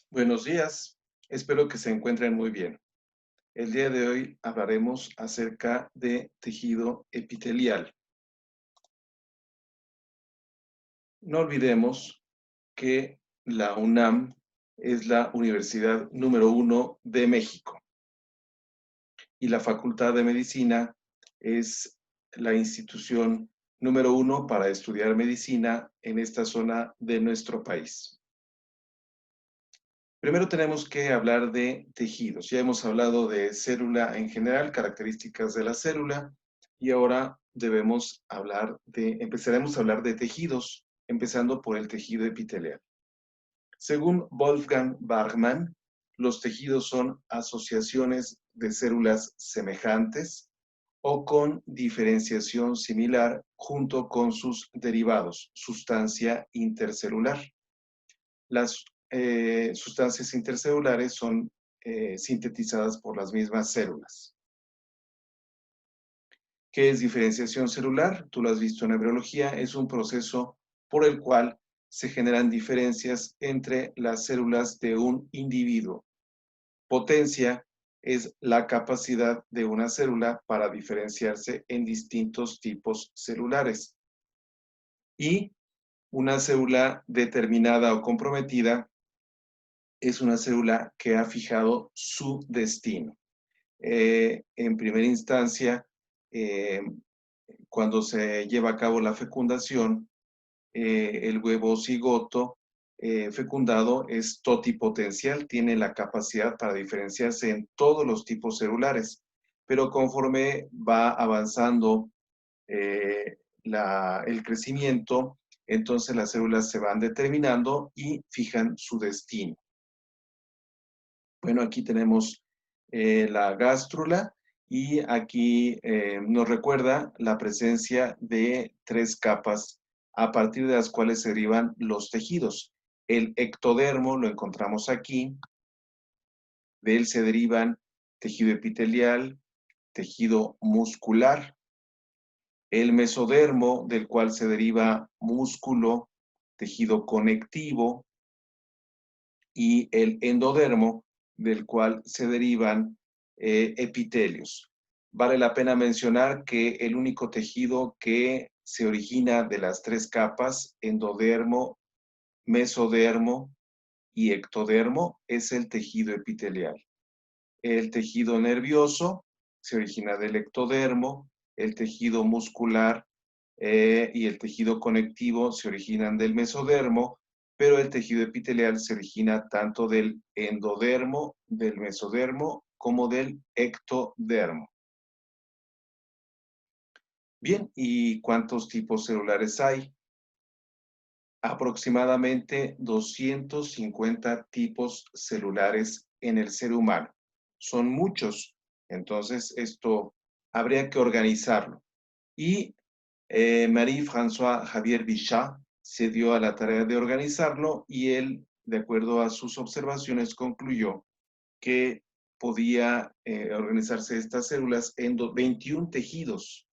Buenos días, espero que se encuentren muy bien. El día de hoy hablaremos acerca de tejido epitelial. No olvidemos que la UNAM es la universidad número 1 de México y la Facultad de Medicina es la institución número 1 para estudiar medicina en esta zona de nuestro país. Primero tenemos que hablar de tejidos. Ya hemos hablado de célula en general, características de la célula, y ahora empezaremos a hablar de tejidos, empezando por el tejido epitelial. Según Wolfgang Bachmann, los tejidos son asociaciones de células semejantes o con diferenciación similar junto con sus derivados, sustancia intercelular. Las sustancias intercelulares son sintetizadas por las mismas células. ¿Qué es diferenciación celular? Tú lo has visto en embriología, es un proceso por el cual se generan diferencias entre las células de un individuo. Potencia es la capacidad de una célula para diferenciarse en distintos tipos celulares. Y una célula determinada o comprometida es una célula que ha fijado su destino. En primera instancia, eh, cuando se lleva a cabo la fecundación, el huevo cigoto fecundado es totipotencial, tiene la capacidad para diferenciarse en todos los tipos celulares, pero conforme va avanzando el crecimiento, entonces las células se van determinando y fijan su destino. Bueno, aquí tenemos la gástrula y aquí nos recuerda la presencia de 3 capas a partir de las cuales se derivan los tejidos. El ectodermo lo encontramos aquí, de él se derivan tejido epitelial, tejido muscular, el mesodermo del cual se deriva músculo, tejido conectivo, y el endodermo, del cual se derivan epitelios. Vale la pena mencionar que el único tejido que se origina de las 3 capas, endodermo, mesodermo y ectodermo, es el tejido epitelial. El tejido nervioso se origina del ectodermo, el tejido muscular y el tejido conectivo se originan del mesodermo, pero el tejido epitelial se origina tanto del endodermo, del mesodermo, como del ectodermo. Bien, ¿y cuántos tipos celulares hay? Aproximadamente 250 tipos celulares en el ser humano. Son muchos, entonces esto habría que organizarlo. Y Marie-François Javier Bichat se dio a la tarea de organizarlo y él, de acuerdo a sus observaciones, concluyó que podía organizarse estas células en 21 tejidos.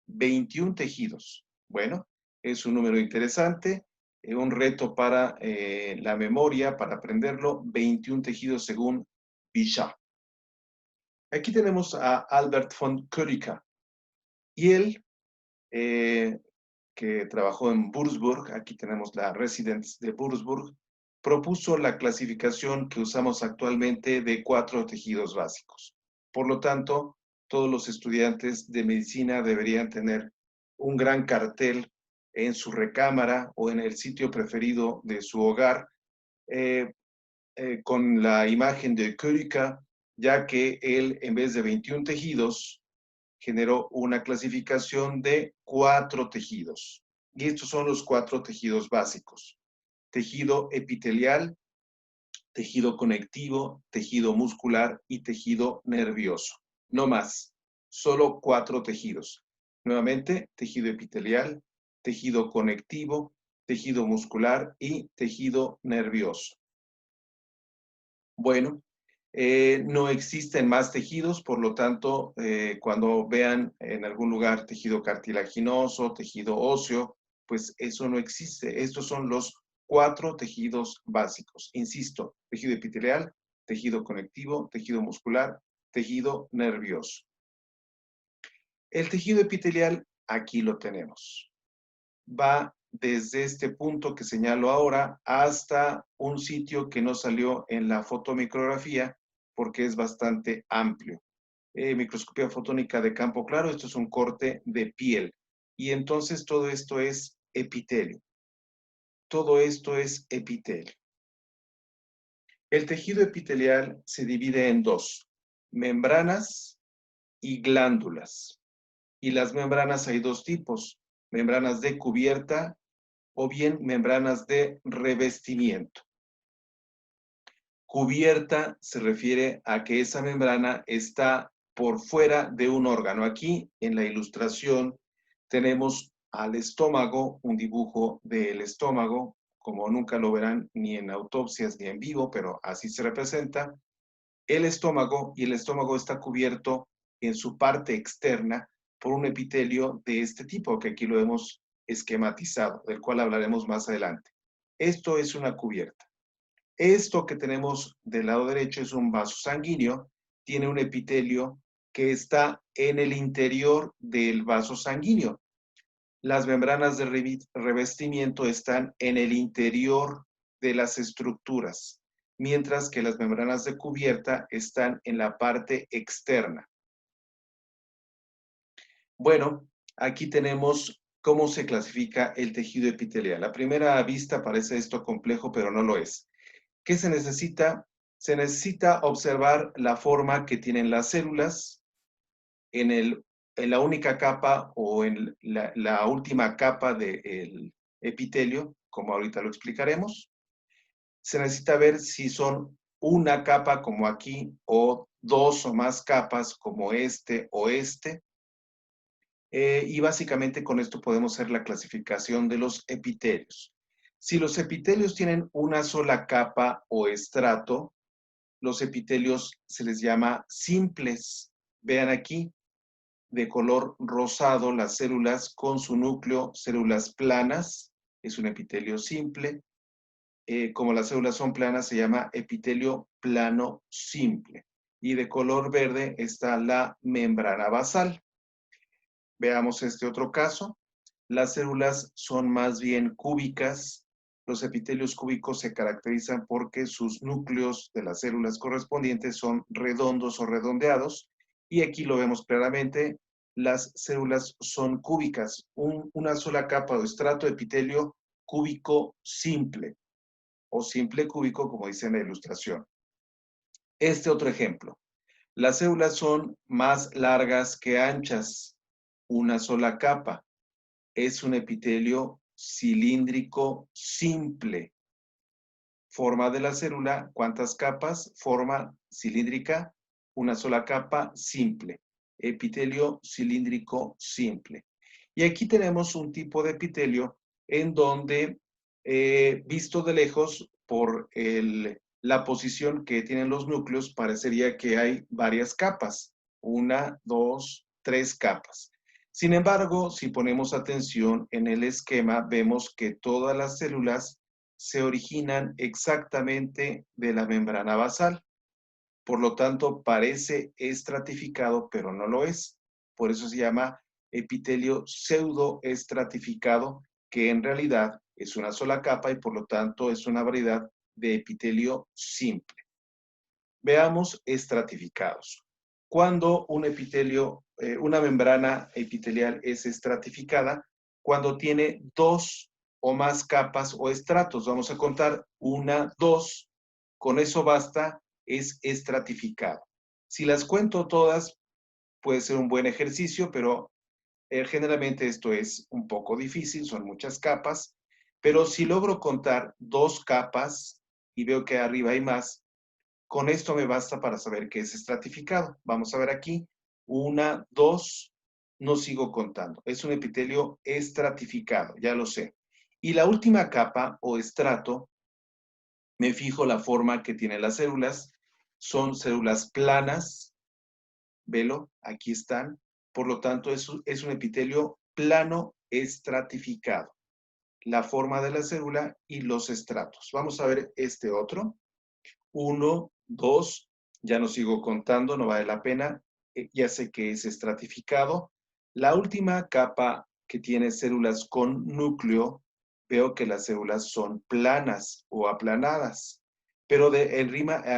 21 tejidos. Bueno, es un número interesante, un reto para la memoria, para aprenderlo, 21 tejidos según Bichat. Aquí tenemos a Albert von Kulicka y él que trabajó en Würzburg, aquí tenemos la Residence de Würzburg, propuso la clasificación que usamos actualmente de 4 tejidos básicos. Por lo tanto, todos los estudiantes de medicina deberían tener un gran cartel en su recámara o en el sitio preferido de su hogar eh, con la imagen de Kulicka, ya que él, en vez de 21 tejidos, generó una clasificación de 4 tejidos. Y estos son los 4 tejidos básicos. Tejido epitelial, tejido conectivo, tejido muscular y tejido nervioso. No más, solo 4 tejidos. Nuevamente, tejido epitelial, tejido conectivo, tejido muscular y tejido nervioso. Bueno, no existen más tejidos, por lo tanto, cuando vean en algún lugar tejido cartilaginoso, tejido óseo, pues eso no existe. Estos son los 4 tejidos básicos. Insisto, tejido epitelial, tejido conectivo, tejido muscular, tejido nervioso. El tejido epitelial, aquí lo tenemos. Va desde este punto que señalo ahora hasta un sitio que no salió en la fotomicrografía porque es bastante amplio. Microscopía fotónica de campo claro, esto es un corte de piel. Y entonces todo esto es epitelio. Todo esto es epitelio. El tejido epitelial se divide en dos, membranas y glándulas. Y las membranas hay dos tipos, membranas de cubierta o bien membranas de revestimiento. Cubierta se refiere a que esa membrana está por fuera de un órgano. Aquí en la ilustración tenemos al estómago, un dibujo del estómago, como nunca lo verán ni en autopsias ni en vivo, pero así se representa. El estómago, y el estómago está cubierto en su parte externa por un epitelio de este tipo, que aquí lo hemos esquematizado, del cual hablaremos más adelante. Esto es una cubierta. Esto que tenemos del lado derecho es un vaso sanguíneo, tiene un epitelio que está en el interior del vaso sanguíneo. Las membranas de revestimiento están en el interior de las estructuras, mientras que las membranas de cubierta están en la parte externa. Bueno, aquí tenemos cómo se clasifica el tejido epitelial. A primera vista parece esto complejo, pero no lo es. ¿Qué se necesita? Se necesita observar la forma que tienen las células en la única capa o en la última capa del epitelio, como ahorita lo explicaremos. Se necesita ver si son una capa como aquí o dos o más capas como este o este. Y básicamente con esto podemos hacer la clasificación de los epitelios. Si los epitelios tienen una sola capa o estrato, los epitelios se les llama simples. Vean aquí, de color rosado, las células con su núcleo, células planas, es un epitelio simple. Como las células son planas, se llama epitelio plano simple. Y de color verde está la membrana basal. Veamos este otro caso. Las células son más bien cúbicas. Los epitelios cúbicos se caracterizan porque sus núcleos de las células correspondientes son redondos o redondeados. Y aquí lo vemos claramente. Las células son cúbicas. Una sola capa o estrato de epitelio cúbico simple o simple cúbico, como dice en la ilustración. Este otro ejemplo. Las células son más largas que anchas. Una sola capa. Es un epitelio cilíndrico simple. Forma de la célula, ¿cuántas capas? Forma cilíndrica, una sola capa, simple. Epitelio cilíndrico simple. Y aquí tenemos un tipo de epitelio en donde, visto de lejos por la posición que tienen los núcleos, parecería que hay varias capas. Una, dos, tres capas. Sin embargo, si ponemos atención en el esquema, vemos que todas las células se originan exactamente de la membrana basal. Por lo tanto, parece estratificado, pero no lo es. Por eso se llama epitelio pseudoestratificado, que en realidad es una sola capa y por lo tanto es una variedad de epitelio simple. Veamos estratificados. Cuando un epitelio, una membrana epitelial es estratificada, cuando tiene dos o más capas o estratos. Vamos a contar una, dos, con eso basta, es estratificado. Si las cuento todas, puede ser un buen ejercicio, pero generalmente esto es un poco difícil, son muchas capas, pero si logro contar dos capas y veo que arriba hay más, con esto me basta para saber que es estratificado. Vamos a ver aquí. Una, dos, no sigo contando. Es un epitelio estratificado, ya lo sé. Y la última capa o estrato, me fijo la forma que tienen las células. Son células planas. Velo, aquí están. Por lo tanto, es un epitelio plano estratificado. la forma de la célula y los estratos. Vamos a ver este otro. 1, 2, ya no sigo contando, no vale la pena. Ya sé que es estratificado. La última capa que tiene células con núcleo, veo que las células son planas o aplanadas. Pero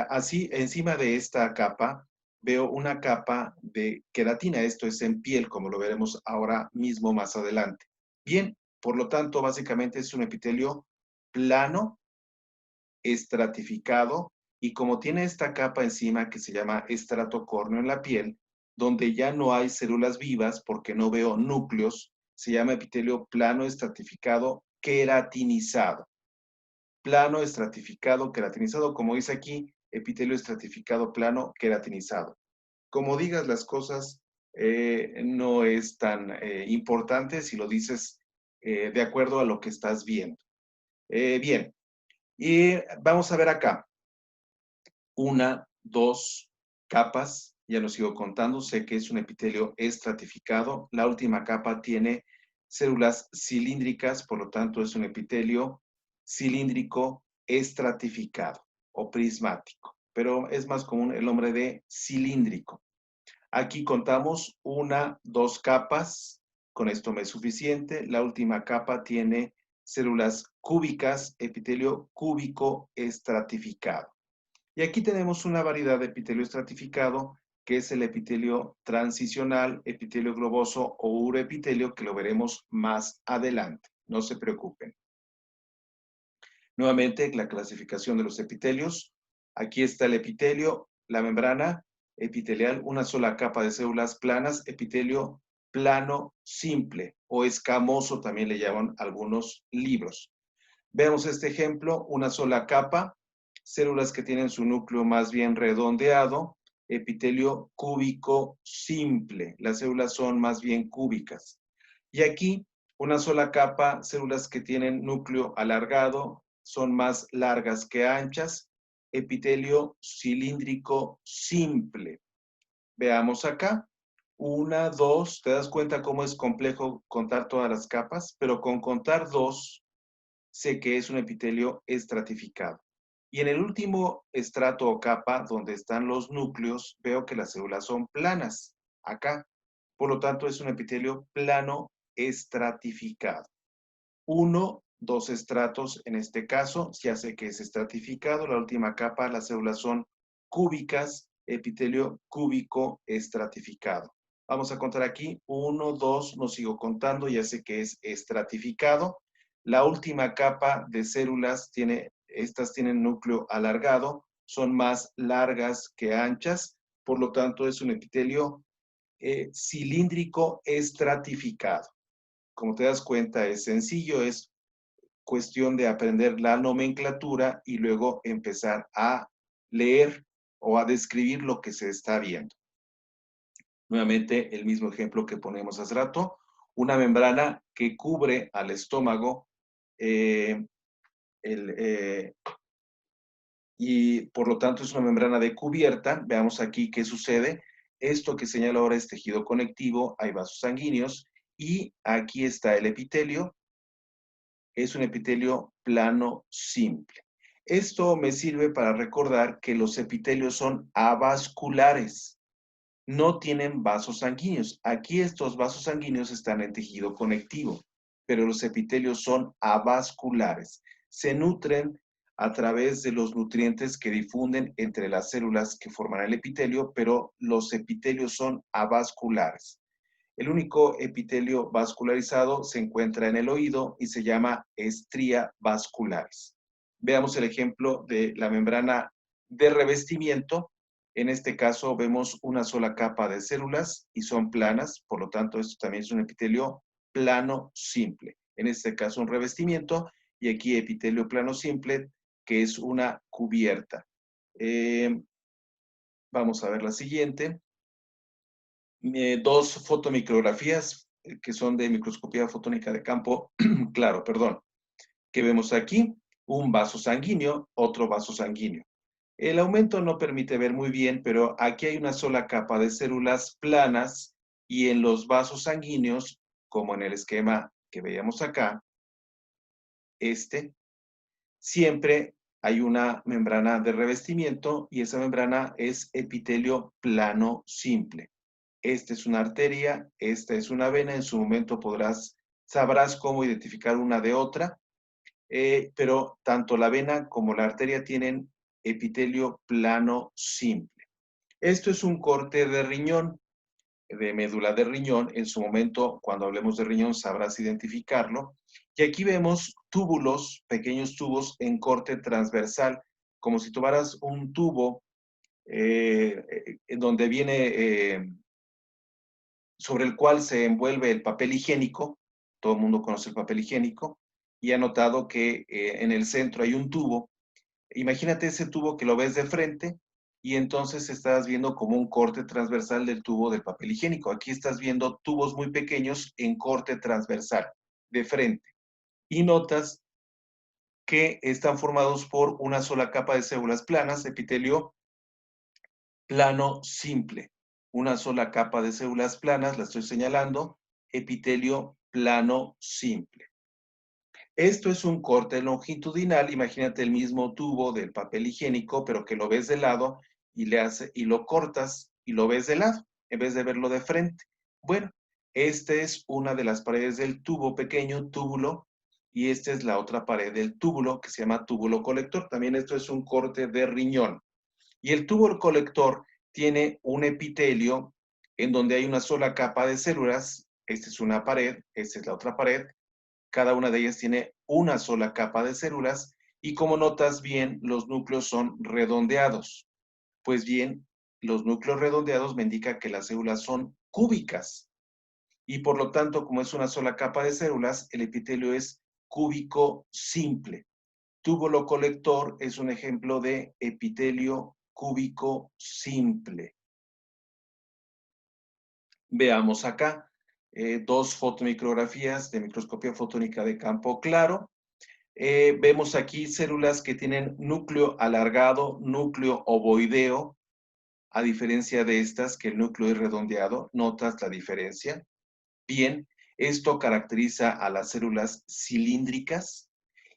así, encima de esta capa, veo una capa de queratina. Esto es en piel, como lo veremos ahora mismo más adelante. Bien, por lo tanto, básicamente es un epitelio plano, estratificado, y como tiene esta capa encima que se llama estrato córneo en la piel, donde ya no hay células vivas porque no veo núcleos, se llama epitelio plano estratificado queratinizado. Plano estratificado queratinizado, como dice aquí, epitelio estratificado plano queratinizado. Como digas las cosas, no es tan importante si lo dices de acuerdo a lo que estás viendo. Bien, y vamos a ver acá. 1, 2 capas, ya lo sigo contando, sé que es un epitelio estratificado. La última capa tiene células cilíndricas, por lo tanto es un epitelio cilíndrico estratificado o prismático, pero es más común el nombre de cilíndrico. Aquí contamos 1, 2 capas, con esto me es suficiente. La última capa tiene células cúbicas, epitelio cúbico estratificado. Y aquí tenemos una variedad de epitelio estratificado, que es el epitelio transicional, epitelio globoso o uroepitelio, que lo veremos más adelante. No se preocupen. Nuevamente, la clasificación de los epitelios. Aquí está el epitelio, la membrana epitelial, una sola capa de células planas, epitelio plano simple o escamoso, también le llaman algunos libros. Veamos este ejemplo, una sola capa, células que tienen su núcleo más bien redondeado, epitelio cúbico simple. Las células son más bien cúbicas. Y aquí, una sola capa, células que tienen núcleo alargado, son más largas que anchas, epitelio cilíndrico simple. Veamos acá. 1, 2, ¿te das cuenta cómo es complejo contar todas las capas? Pero con contar 2, sé que es un epitelio estratificado. Y en el último estrato o capa, donde están los núcleos, veo que las células son planas, acá. Por lo tanto, es un epitelio plano estratificado. 1, 2 estratos en este caso, ya sé que es estratificado. La última capa, las células son cúbicas, epitelio cúbico estratificado. Vamos a contar aquí, 1, 2, no sigo contando, ya sé que es estratificado. La última capa de células estas tienen núcleo alargado, son más largas que anchas, por lo tanto es un epitelio cilíndrico estratificado. Como te das cuenta, es sencillo, es cuestión de aprender la nomenclatura y luego empezar a leer o a describir lo que se está viendo. Nuevamente, el mismo ejemplo que ponemos hace rato, una membrana que cubre al estómago y por lo tanto es una membrana de cubierta. Veamos aquí qué sucede. Esto que señalo ahora es tejido conectivo, hay vasos sanguíneos y aquí está el epitelio. Es un epitelio plano simple. Esto me sirve para recordar que los epitelios son avasculares, no tienen vasos sanguíneos. Aquí estos vasos sanguíneos están en tejido conectivo, pero los epitelios son avasculares. Se nutren a través de los nutrientes que difunden entre las células que forman el epitelio, pero los epitelios son avasculares. El único epitelio vascularizado se encuentra en el oído y se llama estría vascularis. Veamos el ejemplo de la membrana de revestimiento. En este caso vemos una sola capa de células y son planas, por lo tanto esto también es un epitelio plano simple. En este caso un revestimiento y aquí epitelio plano simple, que es una cubierta. Vamos a ver la siguiente. 2 fotomicrografías que son de microscopía fotónica de campo, claro, perdón, que vemos aquí, un vaso sanguíneo, otro vaso sanguíneo. El aumento no permite ver muy bien, pero aquí hay una sola capa de células planas y en los vasos sanguíneos, como en el esquema que veíamos acá, siempre hay una membrana de revestimiento y esa membrana es epitelio plano simple. Esta es una arteria, esta es una vena, en su momento sabrás cómo identificar una de otra, pero tanto la vena como la arteria tienen epitelio plano simple. Esto es un corte de riñón, de médula de riñón. En su momento, cuando hablemos de riñón, sabrás identificarlo. Y aquí vemos túbulos, pequeños tubos en corte transversal, como si tuvieras un tubo en donde viene, sobre el cual se envuelve el papel higiénico. Todo el mundo conoce el papel higiénico. Y ha notado que en el centro hay un tubo. Imagínate ese tubo que lo ves de frente y entonces estás viendo como un corte transversal del tubo del papel higiénico. Aquí estás viendo tubos muy pequeños en corte transversal, de frente. Y notas que están formados por una sola capa de células planas, epitelio plano simple. Una sola capa de células planas, la estoy señalando, epitelio plano simple. Esto es un corte longitudinal, imagínate el mismo tubo del papel higiénico, pero que lo ves de lado y lo cortas y lo ves de lado, en vez de verlo de frente. Bueno, esta es una de las paredes del tubo pequeño, túbulo, y esta es la otra pared del túbulo que se llama túbulo colector. También esto es un corte de riñón. Y el túbulo colector tiene un epitelio en donde hay una sola capa de células. Esta es una pared, esta es la otra pared. Cada una de ellas tiene una sola capa de células y como notas bien, los núcleos son redondeados. Pues bien, los núcleos redondeados me indica que las células son cúbicas y por lo tanto, como es una sola capa de células, el epitelio es cúbico simple. Túbulo colector es un ejemplo de epitelio cúbico simple. Veamos acá dos fotomicrografías de microscopía fotónica de campo claro. Vemos aquí células que tienen núcleo alargado, núcleo ovoideo, a diferencia de estas que el núcleo es redondeado. ¿Notas la diferencia? Bien, esto caracteriza a las células cilíndricas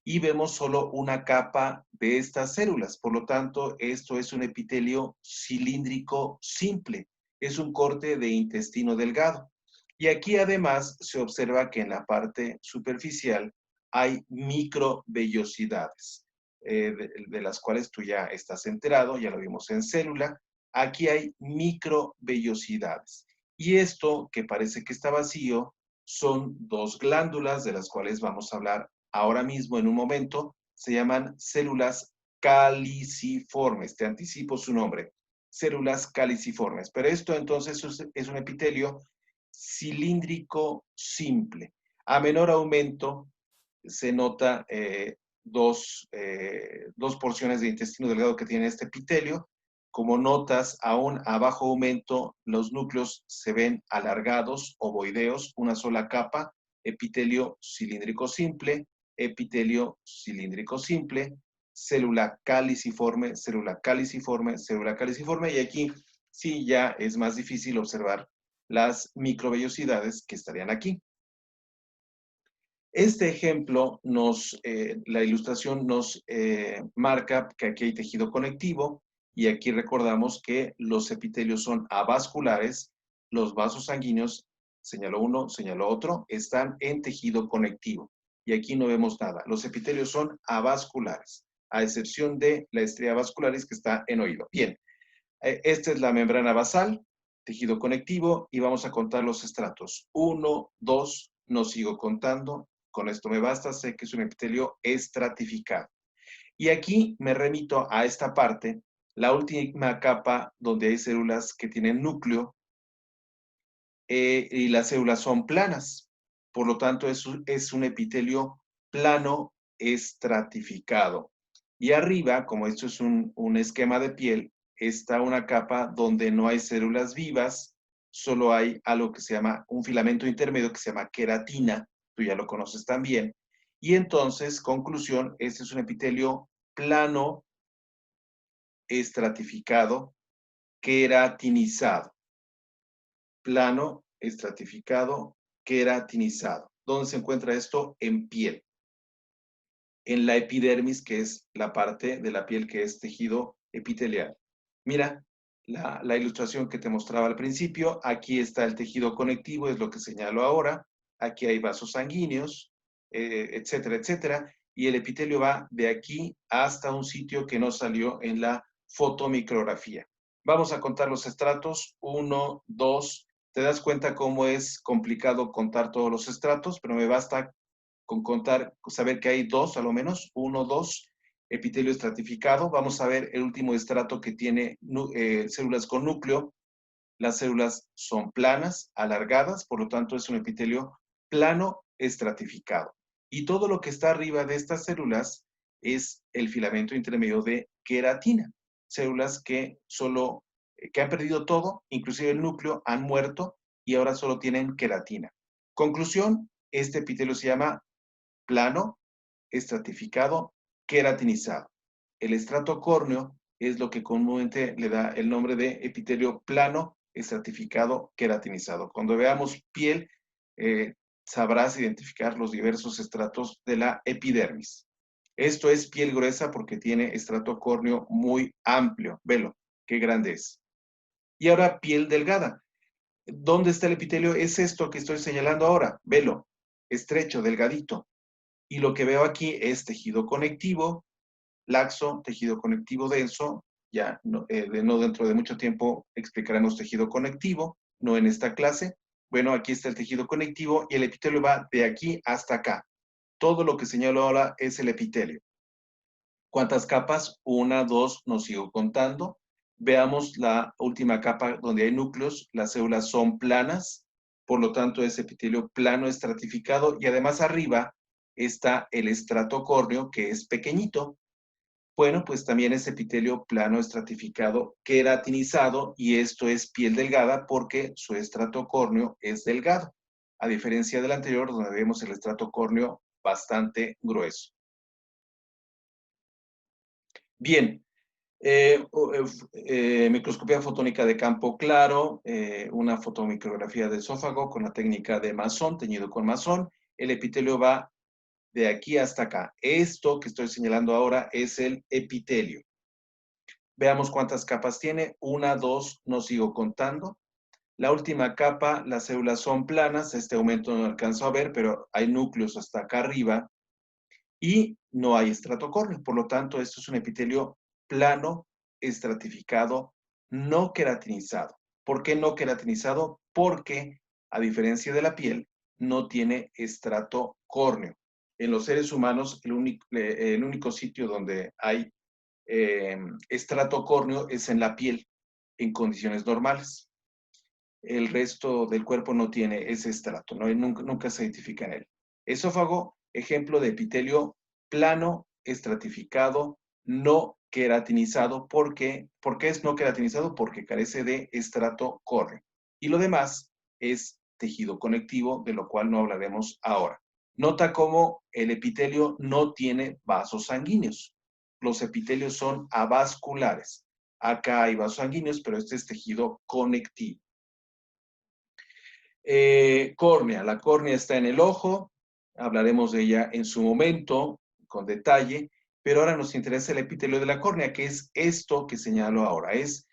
y vemos solo una capa de estas células. Por lo tanto, esto es un epitelio cilíndrico simple. Es un corte de intestino delgado. Y aquí además se observa que en la parte superficial hay microvellosidades, de las cuales tú ya estás enterado, ya lo vimos en célula. Aquí hay microvellosidades. Y esto, que parece que está vacío, son dos glándulas de las cuales vamos a hablar ahora mismo en un momento. Se llaman células caliciformes. Te anticipo su nombre. Células caliciformes. Pero esto entonces es un epitelio cilíndrico simple. A menor aumento se nota dos porciones de intestino delgado que tiene este epitelio. Como notas, aún a bajo aumento, los núcleos se ven alargados, ovoideos, una sola capa, epitelio cilíndrico simple, epitelio cilíndrico simple, célula caliciforme, célula caliciforme, célula caliciforme, y aquí sí ya es más difícil observar las microvellosidades que estarían aquí. Este ejemplo la ilustración nos marca que aquí hay tejido conectivo y aquí recordamos que los epitelios son avasculares, los vasos sanguíneos, señaló uno, señaló otro, están en tejido conectivo y aquí no vemos nada. Los epitelios son avasculares, a excepción de la estría vascularis que está en oído. Bien, esta es la membrana basal, tejido conectivo y vamos a contar los estratos. 1, 2, no sigo contando, con esto me basta, sé que es un epitelio estratificado. Y aquí me remito a esta parte, la última capa donde hay células que tienen núcleo y las células son planas. Por lo tanto, es un epitelio plano estratificado. Y arriba, como esto es un esquema de piel, está una capa donde no hay células vivas, solo hay algo que se llama un filamento intermedio que se llama queratina, tú ya lo conoces también. Y entonces, conclusión, este es un epitelio plano estratificado, queratinizado. Plano estratificado, queratinizado. ¿Dónde se encuentra esto? En piel. en la epidermis, que es la parte de la piel que es tejido epitelial. Mira la ilustración que te mostraba al principio. Aquí está el tejido conectivo, es lo que señalo ahora. Aquí hay vasos sanguíneos, etcétera, etcétera. Y el epitelio va de aquí hasta un sitio que no salió en la fotomicrografía. Vamos a contar los estratos. 1, 2. ¿Te das cuenta cómo es complicado contar todos los estratos? Pero me basta con contar, saber que hay dos, a lo menos, 1, 2, epitelio estratificado. Vamos a ver el último estrato que tiene células con núcleo. Las células son planas, alargadas, por lo tanto es un epitelio plano estratificado. Y todo lo que está arriba de estas células es el filamento intermedio de queratina. Células que han perdido todo, inclusive el núcleo, han muerto y ahora solo tienen queratina. Conclusión, este epitelio se llama plano, estratificado, queratinizado. El estrato córneo es lo que comúnmente le da el nombre de epitelio plano, estratificado, queratinizado. Cuando veamos piel, sabrás identificar los diversos estratos de la epidermis. Esto es piel gruesa porque tiene estrato córneo muy amplio. Velo, qué grande es. Y ahora piel delgada. ¿Dónde está el epitelio? Es esto que estoy señalando ahora. Velo, estrecho, delgadito. Y lo que veo aquí es tejido conectivo, laxo, tejido conectivo denso. Ya no, no dentro de mucho tiempo explicaremos tejido conectivo, no en esta clase. Bueno, aquí está el tejido conectivo y el epitelio va de aquí hasta acá. Todo lo que señalo ahora es el epitelio. ¿Cuántas capas? 1, 2, no sigo contando. Veamos la última capa donde hay núcleos. Las células son planas, por lo tanto es epitelio plano estratificado y además arriba está el estrato córneo que es pequeñito. Bueno, pues también es epitelio plano estratificado queratinizado y esto es piel delgada porque su estrato córneo es delgado, a diferencia del anterior donde vemos el estrato córneo bastante grueso. Bien, microscopía fotónica de campo claro, una fotomicrografía de esófago con la técnica de Masson, teñido con Masson. El epitelio va de aquí hasta acá. Esto que estoy señalando ahora es el epitelio. Veamos cuántas capas tiene. 1, 2, no sigo contando. La última capa, las células son planas. Este aumento no alcanzo a ver, pero hay núcleos hasta acá arriba. Y no hay estrato córneo. Por lo tanto, esto es un epitelio plano, estratificado, no queratinizado. ¿Por qué no queratinizado? Porque, a diferencia de la piel, no tiene estrato córneo. En los seres humanos, el único sitio donde hay estrato córneo es en la piel, en condiciones normales. El resto del cuerpo no tiene ese estrato, ¿no? Nunca se identifica en él. Esófago, ejemplo de epitelio plano, estratificado, no queratinizado. ¿Por qué? ¿Por qué es no queratinizado? Porque carece de estrato córneo. Y lo demás es tejido conectivo, de lo cual no hablaremos ahora. Nota cómo el epitelio no tiene vasos sanguíneos. Los epitelios son avasculares. Acá hay vasos sanguíneos, pero este es tejido conectivo. Córnea. La córnea está en el ojo. Hablaremos de ella en su momento, con detalle. Pero ahora nos interesa el epitelio de la córnea, que es esto que señalo ahora. Es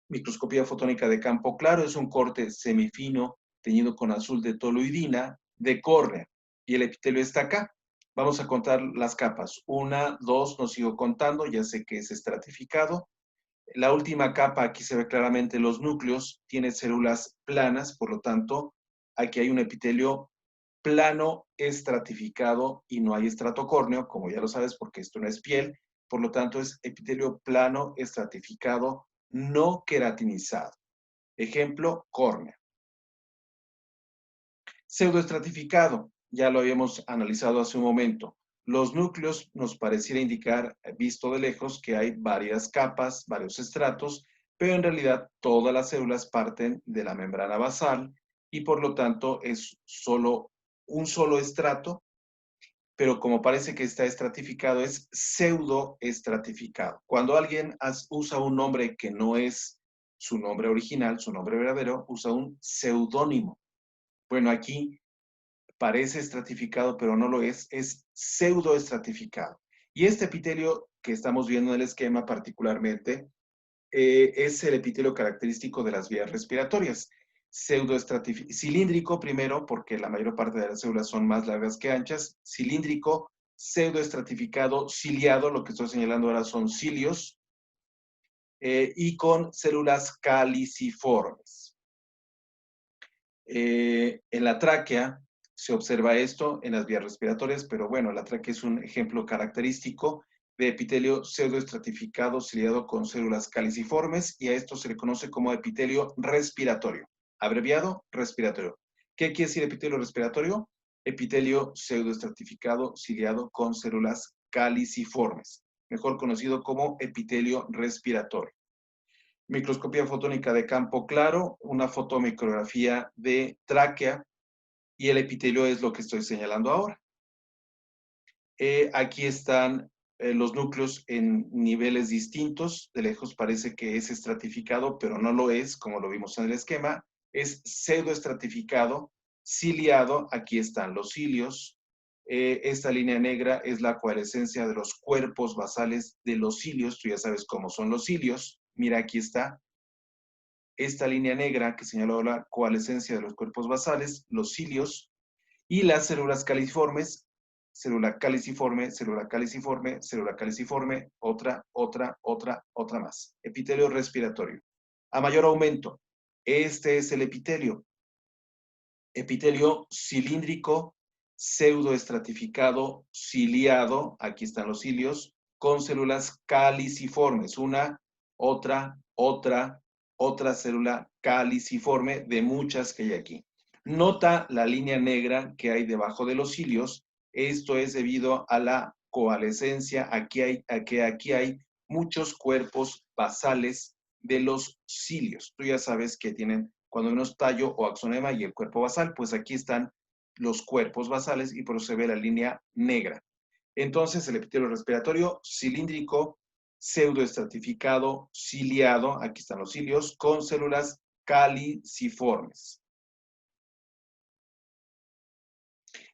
microscopía fotónica de campo claro. Es un corte semifino teñido con azul de toluidina de córnea. Y el epitelio está acá. Vamos a contar las capas. 1, 2, no sigo contando. Ya sé que es estratificado. La última capa, aquí se ve claramente los núcleos, tiene células planas, por lo tanto, aquí hay un epitelio plano estratificado y no hay estrato córneo, como ya lo sabes, porque esto no es piel, por lo tanto es epitelio plano estratificado no queratinizado. Ejemplo, córnea. Pseudoestratificado, ya lo habíamos analizado hace un momento. Los núcleos nos pareciera indicar, visto de lejos, que hay varias capas, varios estratos, pero en realidad todas las células parten de la membrana basal y por lo tanto es solo un solo estrato, pero como parece que está estratificado, es pseudoestratificado. Cuando alguien usa un nombre que no es su nombre original, su nombre verdadero, usa un seudónimo. Bueno, aquí parece estratificado, pero no lo es pseudoestratificado. Y este epitelio que estamos viendo en el esquema particularmente es el epitelio característico de las vías respiratorias. Cilíndrico primero, porque la mayor parte de las células son más largas que anchas, cilíndrico, pseudoestratificado, ciliado, lo que estoy señalando ahora son cilios, y con células caliciformes. En la tráquea se observa esto en las vías respiratorias, pero bueno, la tráquea es un ejemplo característico de epitelio pseudoestratificado ciliado con células caliciformes y a esto se le conoce como epitelio respiratorio, abreviado respiratorio. ¿Qué quiere decir epitelio respiratorio? Epitelio pseudoestratificado ciliado con células caliciformes, mejor conocido como epitelio respiratorio. Microscopía fotónica de campo claro, una fotomicrografía de tráquea y el epitelio es lo que estoy señalando ahora. Aquí están los núcleos en niveles distintos. De lejos parece que es estratificado, pero no lo es, como lo vimos en el esquema. Es pseudoestratificado, ciliado. Aquí están los cilios. Esta línea negra es la coalescencia de los cuerpos basales de los cilios. Tú ya sabes cómo son los cilios. Mira, aquí está. Esta línea negra que señaló la coalescencia de los cuerpos basales, los cilios, y las células caliciformes, célula caliciforme, célula caliciforme, célula caliciforme, otra más. Epitelio respiratorio. A mayor aumento, este es el epitelio. Epitelio cilíndrico, pseudoestratificado, ciliado, aquí están los cilios, con células caliciformes. Una, otra célula caliciforme de muchas que hay aquí. Nota la línea negra que hay debajo de los cilios. Esto es debido a la coalescencia. Aquí hay muchos cuerpos basales de los cilios. Tú ya sabes que tienen cuando menos tallo o axonema y el cuerpo basal, pues aquí están los cuerpos basales y por eso se ve la línea negra. Entonces, el epitelio respiratorio cilíndrico, pseudoestratificado, ciliado, aquí están los cilios, con células caliciformes.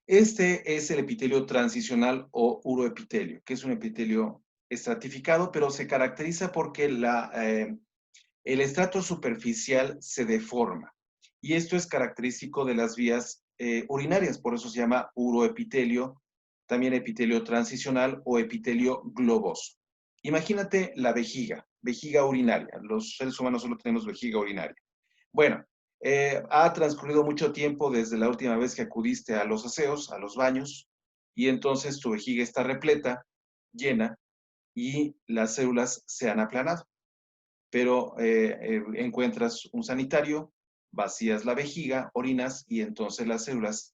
Este es el epitelio transicional o uroepitelio, que es un epitelio estratificado, pero se caracteriza porque el estrato superficial se deforma. Y esto es característico de las vías urinarias, por eso se llama uroepitelio, también epitelio transicional o epitelio globoso. Imagínate la vejiga urinaria. Los seres humanos solo tenemos vejiga urinaria. Bueno, ha transcurrido mucho tiempo desde la última vez que acudiste a los aseos, a los baños, y entonces tu vejiga está repleta, llena, y las células se han aplanado. Pero encuentras un sanitario, vacías la vejiga, orinas, y entonces las células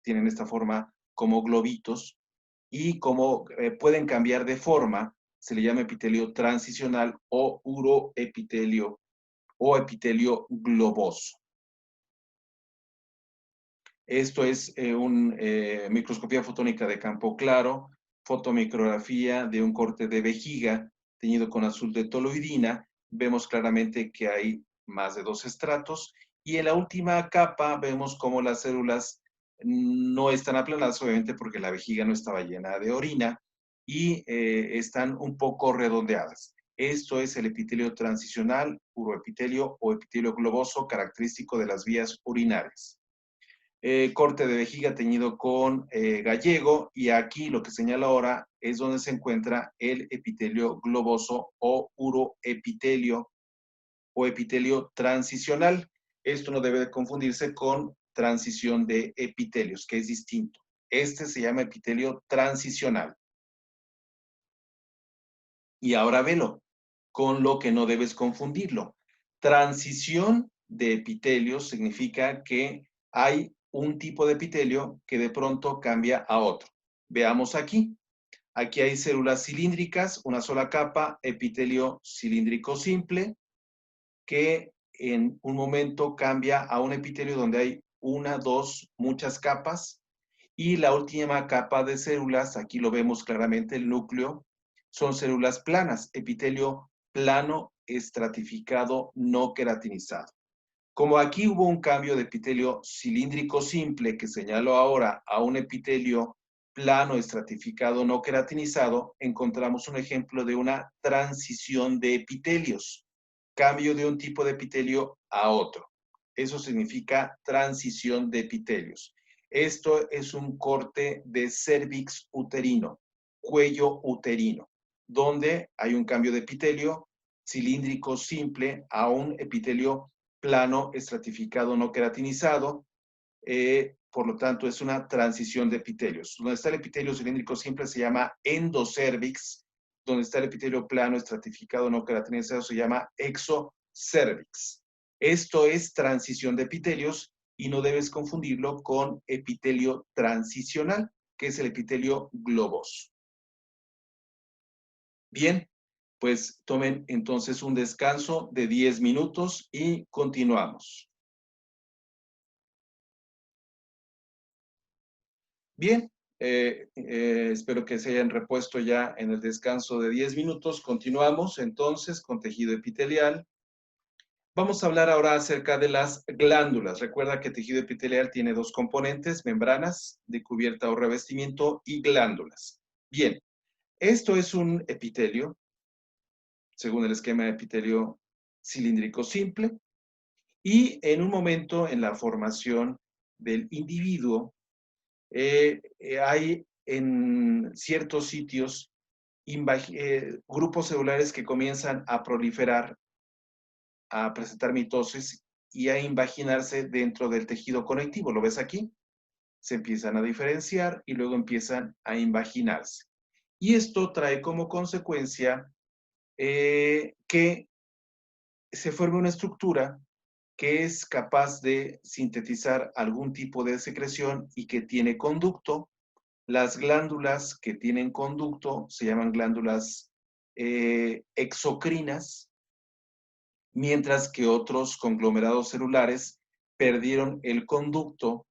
tienen esta forma como globitos, y como pueden cambiar de forma, se le llama epitelio transicional o uroepitelio o epitelio globoso. Esto es una microscopía fotónica de campo claro, fotomicrografía de un corte de vejiga teñido con azul de toluidina. Vemos claramente que hay más de 2 estratos y en la última capa vemos cómo las células no están aplanadas, obviamente porque la vejiga no estaba llena de orina y están un poco redondeadas. Esto es el epitelio transicional, uroepitelio o epitelio globoso característico de las vías urinarias. Corte de vejiga teñido con gallego y aquí lo que señala ahora es donde se encuentra el epitelio globoso o uroepitelio o epitelio transicional. Esto no debe de confundirse con transición de epitelios, que es distinto. Este se llama epitelio transicional. Y ahora velo, con lo que no debes confundirlo. Transición de epitelio significa que hay un tipo de epitelio que de pronto cambia a otro. Veamos aquí. Aquí hay células cilíndricas, una sola capa, epitelio cilíndrico simple, que en un momento cambia a un epitelio donde hay una, dos, muchas capas. Y la última capa de células, aquí lo vemos claramente, el núcleo, son células planas, epitelio plano estratificado no queratinizado. Como aquí hubo un cambio de epitelio cilíndrico simple que señalo ahora a un epitelio plano estratificado no queratinizado, encontramos un ejemplo de una transición de epitelios, cambio de un tipo de epitelio a otro. Eso significa transición de epitelios. Esto es un corte de cérvix uterino, cuello uterino, donde hay un cambio de epitelio cilíndrico simple a un epitelio plano estratificado no queratinizado. Por lo tanto, es una transición de epitelios. Donde está el epitelio cilíndrico simple se llama endocérvix, donde está el epitelio plano estratificado no queratinizado se llama exocérvix. Esto es transición de epitelios y no debes confundirlo con epitelio transicional, que es el epitelio globoso. Bien, pues tomen entonces un descanso de 10 minutos y continuamos. Bien, espero que se hayan repuesto ya en el descanso de 10 minutos. Continuamos entonces con tejido epitelial. Vamos a hablar ahora acerca de las glándulas. Recuerda que tejido epitelial tiene dos componentes, membranas de cubierta o revestimiento y glándulas. Bien, esto es un epitelio, según el esquema de epitelio cilíndrico simple, y en un momento en la formación del individuo, hay en ciertos sitios grupos celulares que comienzan a proliferar, a presentar mitosis y a invaginarse dentro del tejido conectivo. ¿Lo ves aquí? Se empiezan a diferenciar y luego empiezan a invaginarse. Y esto trae como consecuencia que se forme una estructura que es capaz de sintetizar algún tipo de secreción y que tiene conducto. Las glándulas que tienen conducto se llaman glándulas exocrinas, mientras que otros conglomerados celulares perdieron el conducto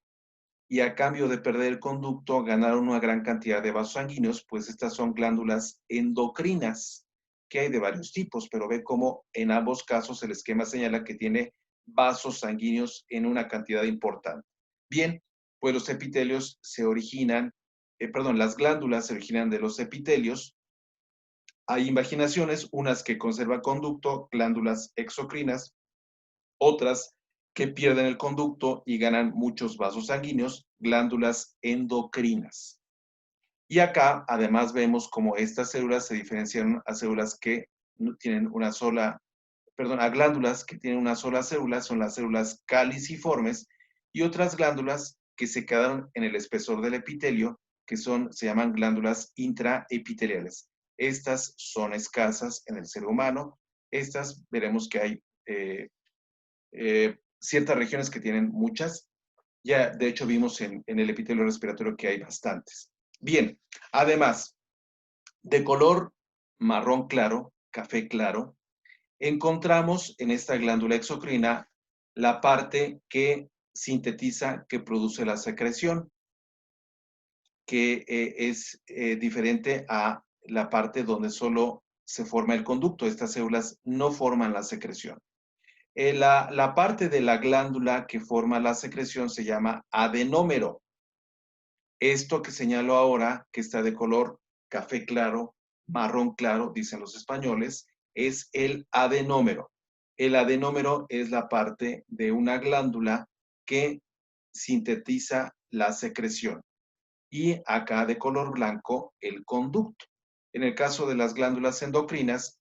y a cambio de perder el conducto ganaron una gran cantidad de vasos sanguíneos, pues estas son glándulas endocrinas, que hay de varios tipos, pero ve cómo en ambos casos el esquema señala que tiene vasos sanguíneos en una cantidad importante. Bien, pues los epitelios se originan, las glándulas se originan de los epitelios. Hay invaginaciones, unas que conservan conducto, glándulas exocrinas, otras que pierden el conducto y ganan muchos vasos sanguíneos, glándulas endocrinas. Y acá además vemos cómo estas células se diferencian a células que no tienen una sola, a glándulas que tienen una sola célula, son las células caliciformes, y otras glándulas que se quedaron en el espesor del epitelio, que se llaman glándulas intraepiteliales. Estas son escasas en el ser humano. Estas veremos que hay ciertas regiones que tienen muchas. Ya, de hecho, vimos en el epitelio respiratorio que hay bastantes. Bien, además, de color marrón claro, café claro, encontramos en esta glándula exocrina la parte que sintetiza, que produce la secreción, que es diferente a la parte donde solo se forma el conducto. Estas células no forman la secreción. La parte de la glándula que forma la secreción se llama adenómero. Esto que señalo ahora, que está de color café claro, marrón claro, dicen los españoles, es el adenómero. El adenómero es la parte de una glándula que sintetiza la secreción. Y acá de color blanco, el conducto. En el caso de las glándulas endocrinas,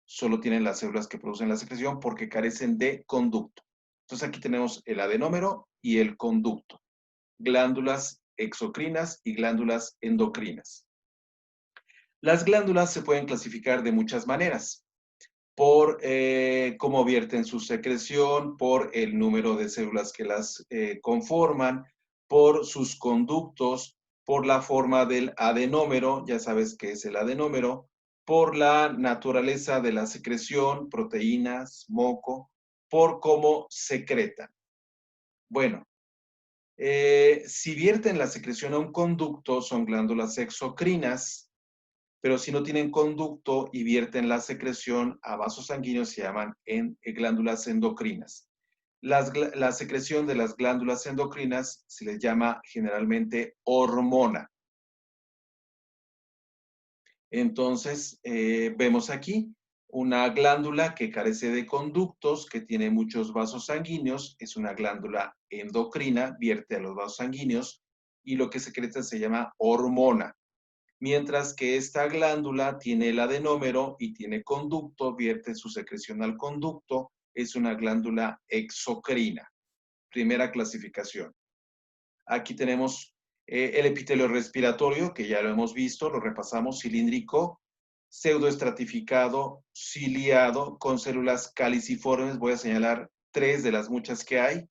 solo tienen las células que producen la secreción porque carecen de conducto. Entonces aquí tenemos el adenómero y el conducto. Glándulas exocrinas y glándulas endocrinas. Las glándulas se pueden clasificar de muchas maneras, por cómo vierten su secreción, por el número de células que las conforman, por sus conductos, por la forma del adenómero, ya sabes qué es el adenómero, por la naturaleza de la secreción, proteínas, moco, por cómo secretan. Bueno, si vierten la secreción a un conducto, son glándulas exocrinas, pero si no tienen conducto y vierten la secreción a vasos sanguíneos, se llaman glándulas endocrinas. La secreción de las glándulas endocrinas se les llama generalmente hormona. Entonces, vemos aquí una glándula que carece de conductos, que tiene muchos vasos sanguíneos, es una glándula endocrina, vierte a los vasos sanguíneos, y lo que secreta se llama hormona. Mientras que esta glándula tiene el adenómero y tiene conducto, vierte su secreción al conducto, es una glándula exocrina. Primera clasificación. Aquí tenemos el epitelio respiratorio, que ya lo hemos visto, lo repasamos, cilíndrico, pseudoestratificado, ciliado, con células caliciformes. Voy a señalar 3 de las muchas que hay.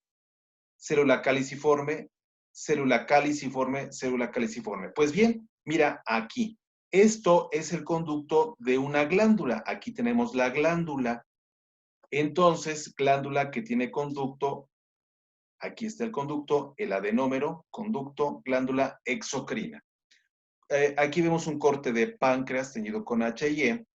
Célula caliciforme, célula caliciforme, célula caliciforme. Pues bien, mira aquí. Esto es el conducto de una glándula. Aquí tenemos la glándula. Entonces, glándula que tiene conducto. Aquí está el conducto, el adenómero, conducto, glándula exocrina. Aquí vemos un corte de páncreas teñido con H&E,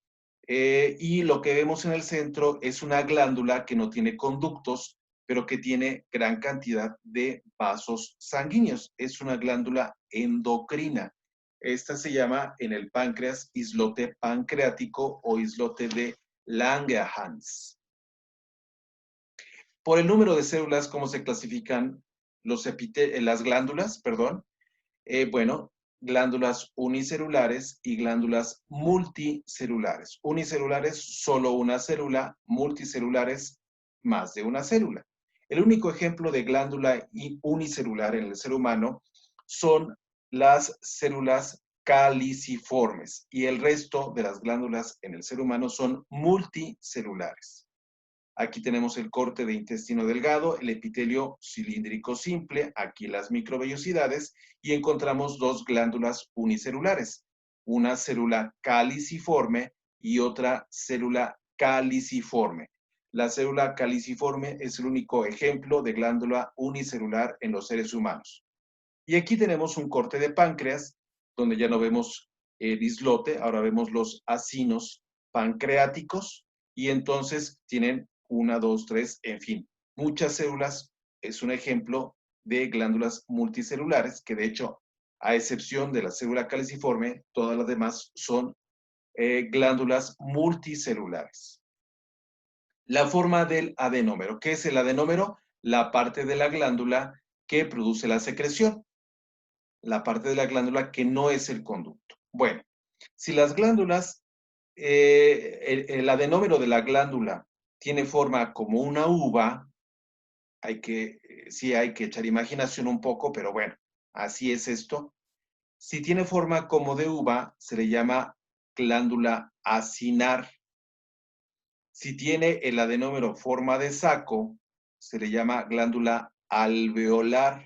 y lo que vemos en el centro es una glándula que no tiene conductos, pero que tiene gran cantidad de vasos sanguíneos. Es una glándula endocrina. Esta se llama en el páncreas islote pancreático o islote de Langerhans. Por el número de células, ¿cómo se clasifican las glándulas? Perdón. Bueno, glándulas unicelulares y glándulas multicelulares. Unicelulares, solo una célula; multicelulares, más de una célula. El único ejemplo de glándula unicelular en el ser humano son las células caliciformes, y el resto de las glándulas en el ser humano son multicelulares. Aquí tenemos el corte de intestino delgado, el epitelio cilíndrico simple, aquí las microvellosidades, y encontramos dos glándulas unicelulares, una célula caliciforme y otra célula caliciforme. La célula caliciforme es el único ejemplo de glándula unicelular en los seres humanos. Y aquí tenemos un corte de páncreas, donde ya no vemos el islote, ahora vemos los acinos pancreáticos, y entonces tienen una, dos, tres, en fin, muchas células. Es un ejemplo de glándulas multicelulares, que de hecho, a excepción de la célula caliciforme, todas las demás son glándulas multicelulares. La forma del adenómero. ¿Qué es el adenómero? La parte de la glándula que produce la secreción. La parte de la glándula que no es el conducto. Bueno, si las glándulas, el adenómero de la glándula tiene forma como una uva, sí hay que echar imaginación un poco, pero bueno, así es esto. Si tiene forma como de uva, se le llama glándula acinar. Si tiene el adenómero forma de saco, se le llama glándula alveolar.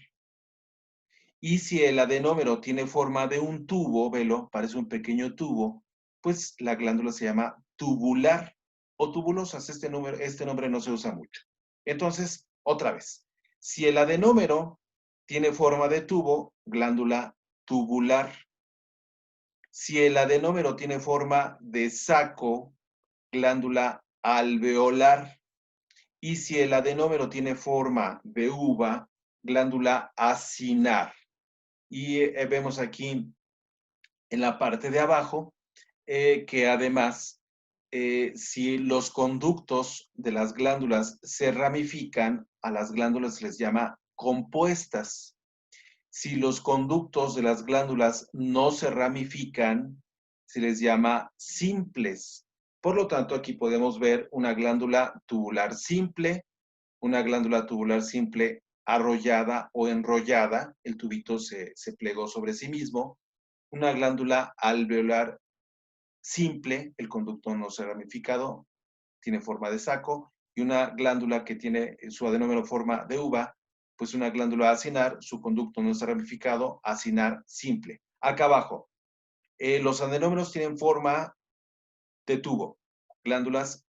Y si el adenómero tiene forma de un tubo, velo, parece un pequeño tubo, pues la glándula se llama tubular o tubulosas. Este nombre no se usa mucho. Entonces, otra vez, si el adenómero tiene forma de tubo, glándula tubular. Si el adenómero tiene forma de saco, glándula alveolar. Y si el adenómero tiene forma de uva, glándula acinar. Y vemos aquí en la parte de abajo que además, si los conductos de las glándulas se ramifican, a las glándulas se les llama compuestas. Si los conductos de las glándulas no se ramifican, se les llama simples. Por lo tanto, aquí podemos ver una glándula tubular simple, una glándula tubular simple arrollada o enrollada, el tubito se plegó sobre sí mismo; una glándula alveolar simple, el conducto no se ha ramificado, tiene forma de saco; y una glándula que tiene su adenómero forma de uva, pues una glándula acinar, su conducto no está ramificado, acinar simple. Acá abajo, los adenómeros tienen forma de tubo, glándulas,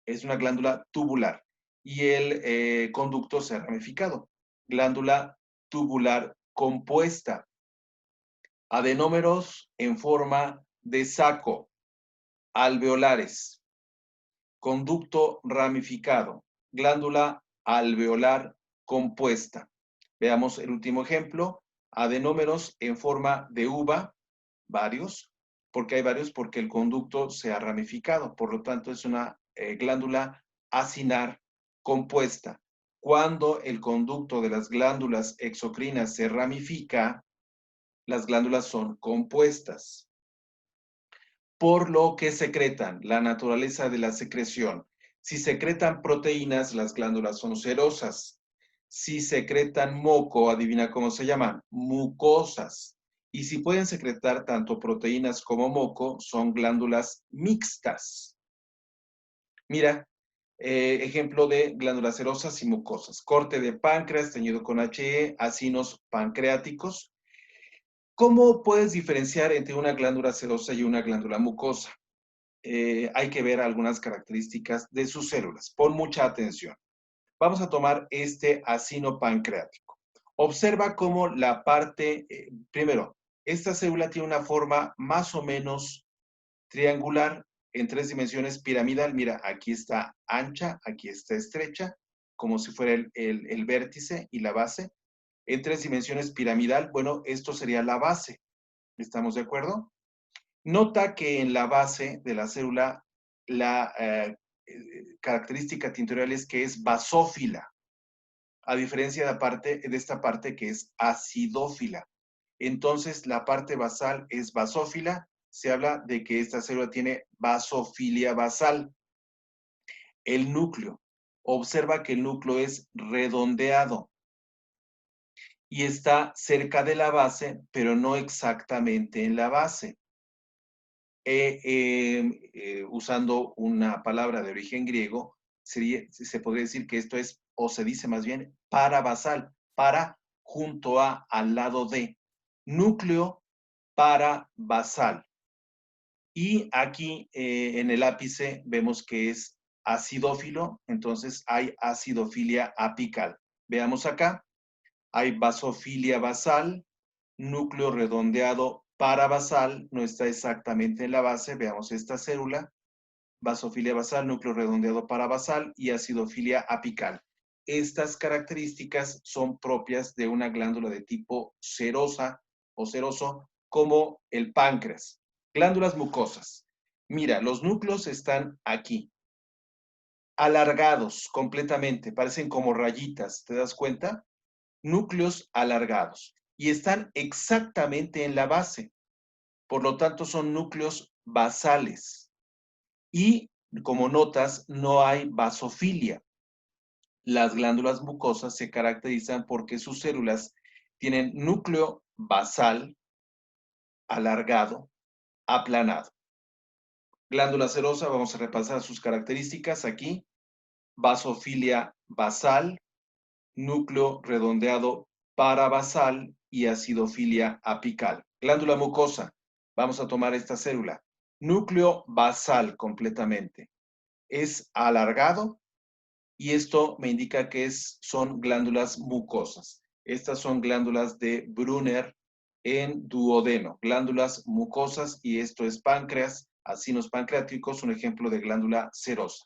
es una glándula tubular, y el conducto se ha ramificado, glándula tubular compuesta. Adenómeros en forma de saco, alveolares, conducto ramificado, glándula alveolar compuesta. Veamos el último ejemplo. Adenómeros en forma de uva, varios. ¿Por qué hay varios? Porque el conducto se ha ramificado. Por lo tanto, es una glándula acinar compuesta. Cuando el conducto de las glándulas exocrinas se ramifica, las glándulas son compuestas. Por lo que secretan, la naturaleza de la secreción. Si secretan proteínas, las glándulas son serosas. Si secretan moco, adivina cómo se llaman, mucosas. Y si pueden secretar tanto proteínas como moco, son glándulas mixtas. Mira, ejemplo de glándulas serosas y mucosas. Corte de páncreas teñido con HE, acinos pancreáticos. ¿Cómo puedes diferenciar entre una glándula serosa y una glándula mucosa? Hay que ver algunas características de sus células. Pon mucha atención. Vamos a tomar este acino pancreático. Observa cómo la parte, primero, esta célula tiene una forma más o menos triangular en 3 dimensiones piramidal. Mira, aquí está ancha, aquí está estrecha, como si fuera el vértice y la base. En 3 dimensiones piramidal, bueno, esto sería la base. ¿Estamos de acuerdo? Nota que en la base de la célula la característica tintorial es que es basófila, a diferencia de esta parte que es acidófila. Entonces, la parte basal es basófila. Se habla de que esta célula tiene basofilia basal. El núcleo. Observa que el núcleo es redondeado y está cerca de la base, pero no exactamente en la base. Usando una palabra de origen griego, se podría decir que esto es, o se dice más bien, parabasal, para junto a, al lado de, núcleo parabasal. Y aquí en el ápice vemos que es acidófilo, entonces hay acidofilia apical. Veamos acá, hay basofilia basal, núcleo redondeado parabasal, no está exactamente en la base, veamos esta célula, basofilia basal, núcleo redondeado parabasal y acidofilia apical. Estas características son propias de una glándula de tipo serosa o seroso, como el páncreas. Glándulas mucosas. Mira, los núcleos están aquí, alargados completamente, parecen como rayitas, ¿te das cuenta? Núcleos alargados y están exactamente en la base. Por lo tanto, son núcleos basales. Y como notas, no hay basofilia. Las glándulas mucosas se caracterizan porque sus células tienen núcleo basal, alargado, aplanado. Glándula serosa, vamos a repasar sus características aquí. Basofilia basal, núcleo redondeado parabasal y acidofilia apical. Glándula mucosa, vamos a tomar esta célula. Núcleo basal completamente. Es alargado y esto me indica que son glándulas mucosas. Estas son glándulas de Brunner en duodeno, glándulas mucosas, y esto es páncreas, acinos pancreáticos, un ejemplo de glándula serosa.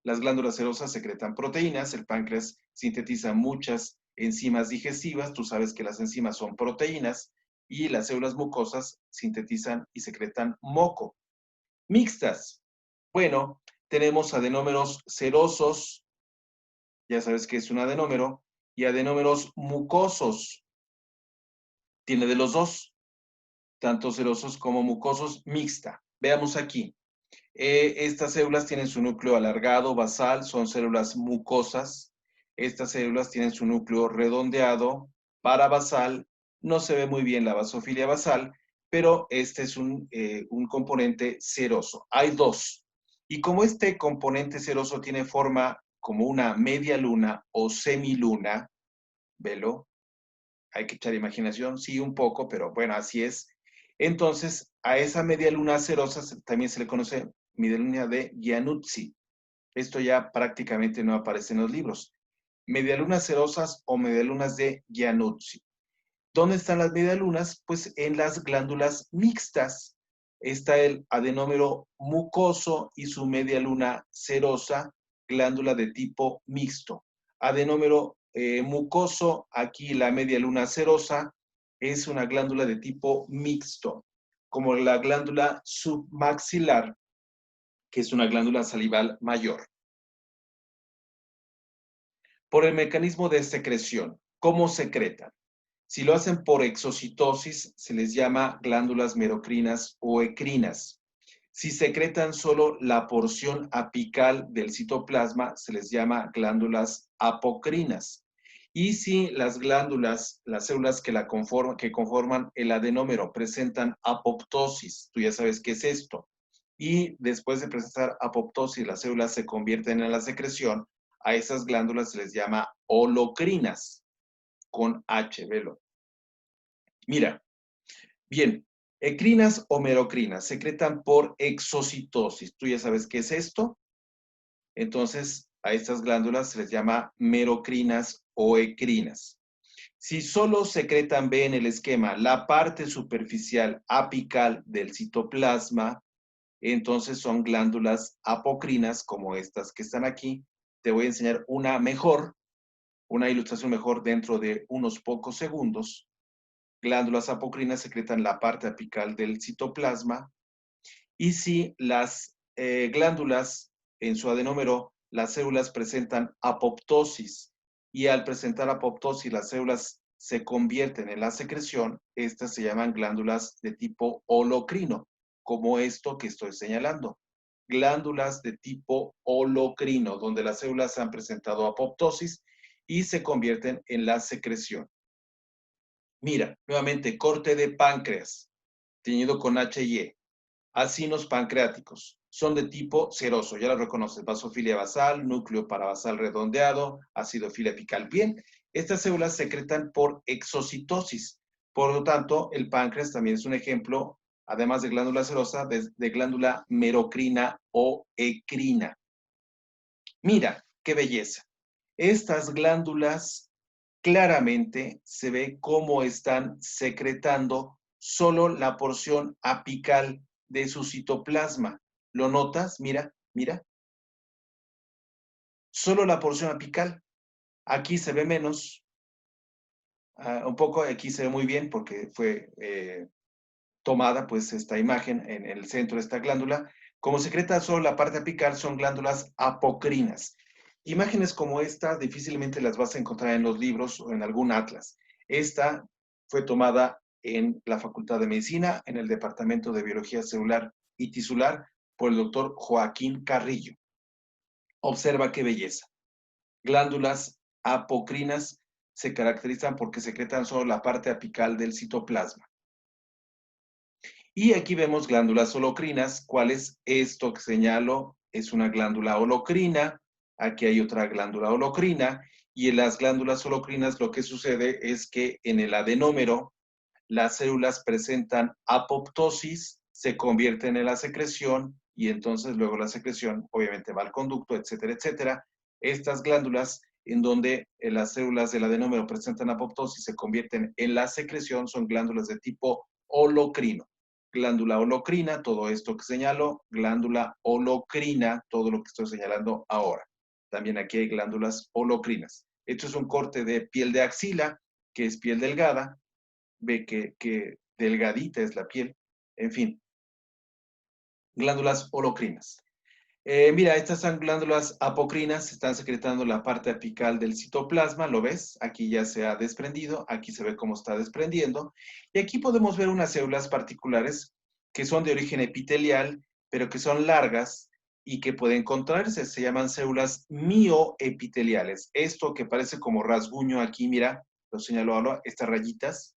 Las glándulas serosas secretan proteínas, el páncreas sintetiza muchas enzimas digestivas, tú sabes que las enzimas son proteínas, y las células mucosas sintetizan y secretan moco. Mixtas. Bueno, tenemos adenómeros serosos, ya sabes que es un adenómero, y adenómeros mucosos. Tiene de los dos, tanto serosos como mucosos, mixta. Veamos aquí. Estas células tienen su núcleo alargado, basal, son células mucosas. Estas células tienen su núcleo redondeado, parabasal. No se ve muy bien la basofilia basal, pero este es un componente seroso. Hay dos. Y como este componente seroso tiene forma como una media luna o semiluna, velo, hay que echar imaginación, sí, un poco, pero bueno, así es. Entonces, a esa media luna serosa también se le conoce media luna de Giannuzzi. Esto ya prácticamente no aparece en los libros. Medialunas serosas o medialunas de Giannuzzi. ¿Dónde están las medialunas? Pues en las glándulas mixtas. Está el adenómero mucoso y su media luna serosa, glándula de tipo mixto. Adenómero mucoso, aquí la media luna serosa, es una glándula de tipo mixto, como la glándula submaxilar, que es una glándula salival mayor. Por el mecanismo de secreción, ¿cómo secretan? Si lo hacen por exocitosis, se les llama glándulas merocrinas o ecrinas. Si secretan solo la porción apical del citoplasma, se les llama glándulas apocrinas. Y si las glándulas, las células que conforman el adenómero presentan apoptosis, tú ya sabes qué es esto, y después de presentar apoptosis, las células se convierten en la secreción, a esas glándulas se les llama holocrinas, con H, velo. Mira, bien, ecrinas o merocrinas secretan por exocitosis. ¿Tú ya sabes qué es esto? Entonces, a estas glándulas se les llama merocrinas o ecrinas. Si solo secretan, ve en el esquema, la parte superficial apical del citoplasma, entonces son glándulas apocrinas como estas que están aquí. Te voy a enseñar una mejor, una ilustración mejor dentro de unos pocos segundos. Glándulas apocrinas secretan la parte apical del citoplasma. Y si las glándulas en su adenómero, las células presentan apoptosis y al presentar apoptosis las células se convierten en la secreción, estas se llaman glándulas de tipo holocrino, como esto que estoy señalando. Glándulas de tipo holocrino, donde las células han presentado apoptosis y se convierten en la secreción. Mira, nuevamente, corte de páncreas, teñido con HY. Acinos pancreáticos. Son de tipo seroso, ya lo reconoces, basofilia basal, núcleo parabasal redondeado, acidofilia apical. Bien, estas células secretan por exocitosis. Por lo tanto, el páncreas también es un ejemplo, además de glándula serosa, de glándula merocrina o ecrina. Mira, qué belleza. Estas glándulas claramente se ve cómo están secretando solo la porción apical de su citoplasma. ¿Lo notas? Mira, mira. Solo la porción apical. Aquí se ve menos. Un poco, aquí se ve muy bien porque fue tomada pues esta imagen en el centro de esta glándula. Como secreta solo la parte apical, son glándulas apocrinas. Imágenes como esta difícilmente las vas a encontrar en los libros o en algún atlas. Esta fue tomada en la Facultad de Medicina, en el Departamento de Biología Celular y Tisular, por el doctor Joaquín Carrillo. Observa qué belleza. Glándulas apocrinas se caracterizan porque secretan solo la parte apical del citoplasma. Y aquí vemos glándulas holocrinas. ¿Cuál es esto que señalo? Es una glándula holocrina. Aquí hay otra glándula holocrina. Y en las glándulas holocrinas lo que sucede es que en el adenómero las células presentan apoptosis, se convierten en la secreción y entonces luego la secreción obviamente va al conducto, etcétera, etcétera. Estas glándulas en donde las células del adenómero presentan apoptosis se convierten en la secreción son glándulas de tipo holocrino. Glándula holocrina, todo esto que señalo, glándula holocrina, todo lo que estoy señalando ahora. También aquí hay glándulas holocrinas. Esto es un corte de piel de axila, que es piel delgada, ve que delgadita es la piel, en fin, glándulas holocrinas. Mira, estas son glándulas apocrinas, están secretando la parte apical del citoplasma, ¿lo ves? Aquí ya se ha desprendido, aquí se ve cómo está desprendiendo, y aquí podemos ver unas células particulares que son de origen epitelial, pero que son largas y que pueden contraerse, se llaman células mioepiteliales. Esto que parece como rasguño aquí, mira, lo señaló ahora, estas rayitas,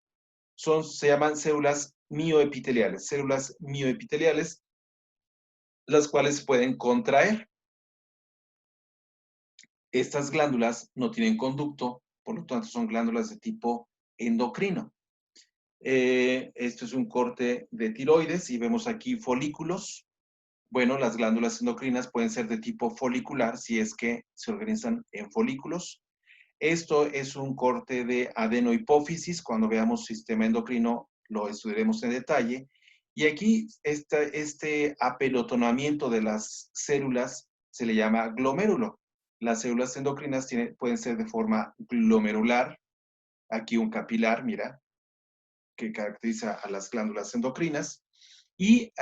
se llaman células mioepiteliales, las cuales pueden contraer. Estas glándulas no tienen conducto, por lo tanto son glándulas de tipo endocrino. Esto es un corte de tiroides y vemos aquí folículos. Bueno, las glándulas endocrinas pueden ser de tipo folicular si es que se organizan en folículos. Esto es un corte de adenohipófisis. Cuando veamos sistema endocrino lo estudiaremos en detalle. Y aquí este apelotonamiento de las células se le llama glomérulo. Las células endocrinas pueden ser de forma glomerular, aquí un capilar, mira, que caracteriza a las glándulas endocrinas. Y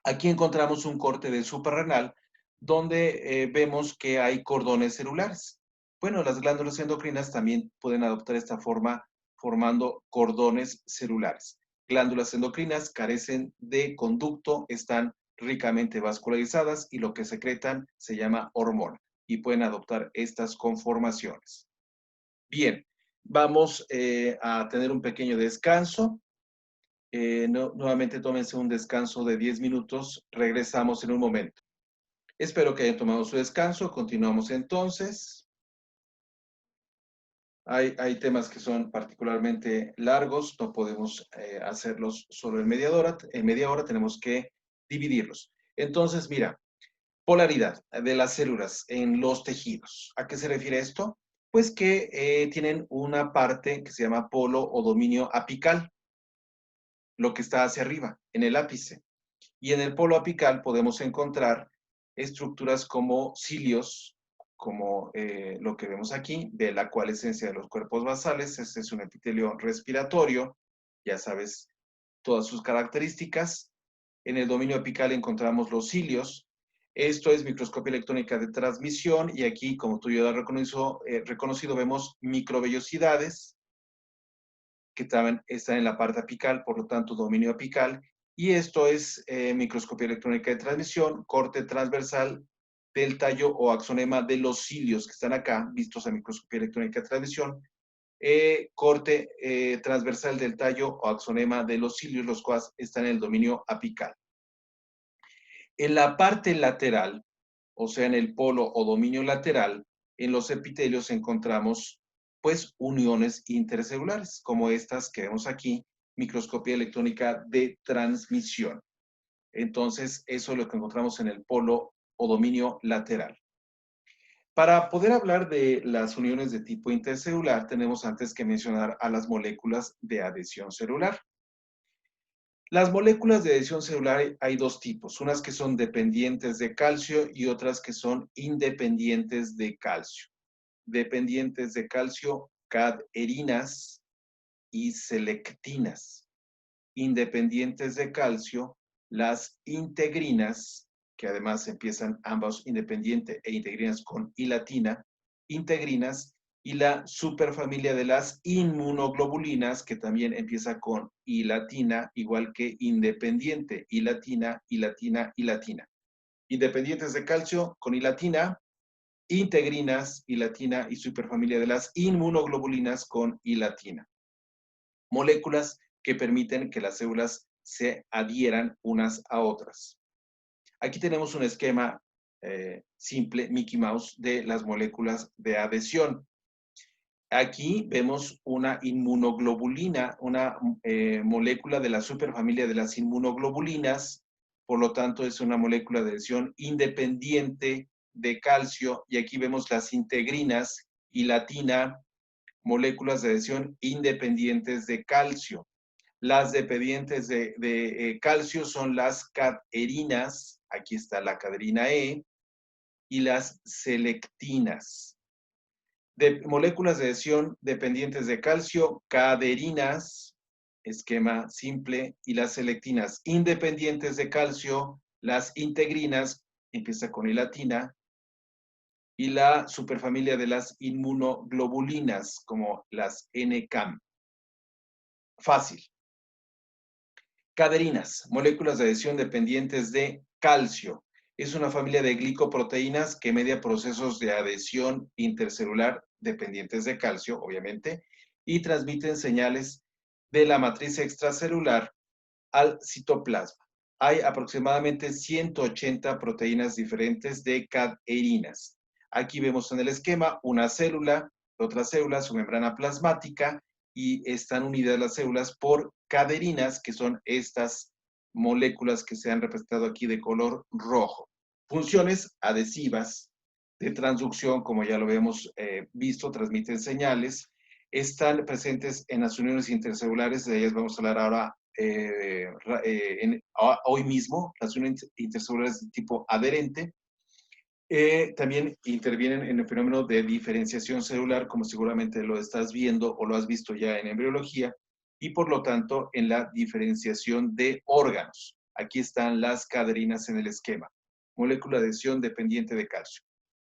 aquí encontramos un corte del suprarrenal donde vemos que hay cordones celulares. Bueno, las glándulas endocrinas también pueden adoptar esta forma formando cordones celulares. Glándulas endocrinas carecen de conducto, están ricamente vascularizadas y lo que secretan se llama hormona y pueden adoptar estas conformaciones. Bien, vamos a tener un pequeño descanso. Nuevamente tómense un descanso de 10 minutos. Regresamos en un momento. Espero que hayan tomado su descanso. Continuamos entonces. Hay temas que son particularmente largos. No podemos hacerlos solo en media hora. En media hora tenemos que dividirlos. Entonces, mira, polaridad de las células en los tejidos. ¿A qué se refiere esto? Pues que tienen una parte que se llama polo o dominio apical, lo que está hacia arriba, en el ápice. Y en el polo apical podemos encontrar estructuras como cilios, como lo que vemos aquí, de la coalescencia de los cuerpos basales. Este es un epitelio respiratorio, ya sabes todas sus características. En el dominio apical encontramos los cilios. Esto es microscopía electrónica de transmisión y aquí, como tú ya has reconocido, vemos microvellosidades que también están en la parte apical, por lo tanto, dominio apical. Y esto es microscopía electrónica de transmisión, corte transversal del tallo o axonema de los cilios que están acá, vistos a microscopía electrónica de transmisión, corte transversal del tallo o axonema de los cilios, los cuales están en el dominio apical. En la parte lateral, o sea, en el polo o dominio lateral, en los epitelios encontramos pues uniones intercelulares, como estas que vemos aquí, microscopía electrónica de transmisión. Entonces, eso es lo que encontramos en el polo o dominio lateral. Para poder hablar de las uniones de tipo intercelular, tenemos antes que mencionar a las moléculas de adhesión celular. Las moléculas de adhesión celular hay dos tipos, unas que son dependientes de calcio y otras que son independientes de calcio. Dependientes de calcio, cadherinas y selectinas. Independientes de calcio, las integrinas, que además empiezan ambas independiente e integrinas con I latina, integrinas, y la superfamilia de las inmunoglobulinas, que también empieza con I latina, igual que independiente, I latina, I latina, I latina. Independientes de calcio con I latina, integrinas, I latina, y superfamilia de las inmunoglobulinas con I latina. Moléculas que permiten que las células se adhieran unas a otras. Aquí tenemos un esquema simple, Mickey Mouse, de las moléculas de adhesión. Aquí vemos una inmunoglobulina, una molécula de la superfamilia de las inmunoglobulinas, por lo tanto es una molécula de adhesión independiente de calcio, y aquí vemos las integrinas y latina, moléculas de adhesión independientes de calcio. Las dependientes de calcio son las cadherinas, aquí está la cadherina E, y las selectinas. De moléculas de adhesión dependientes de calcio, cadherinas, esquema simple, y las selectinas independientes de calcio, las integrinas, empieza con I latina, y la superfamilia de las inmunoglobulinas, como las NCAM. Fácil. Cadherinas, moléculas de adhesión dependientes de calcio. Es una familia de glicoproteínas que media procesos de adhesión intercelular dependientes de calcio, obviamente, y transmiten señales de la matriz extracelular al citoplasma. Hay aproximadamente 180 proteínas diferentes de cadherinas. Aquí vemos en el esquema una célula, otra célula, su membrana plasmática, y están unidas las células por cadherinas, que son estas moléculas que se han representado aquí de color rojo. Funciones adhesivas de transducción, como ya lo habíamos visto, transmiten señales, están presentes en las uniones intercelulares, de ellas vamos a hablar ahora hoy mismo, las uniones intercelulares de tipo adherente. También intervienen en el fenómeno de diferenciación celular, como seguramente lo estás viendo o lo has visto ya en embriología, y por lo tanto en la diferenciación de órganos. Aquí están las caderinas en el esquema. Molécula de adhesión dependiente de calcio.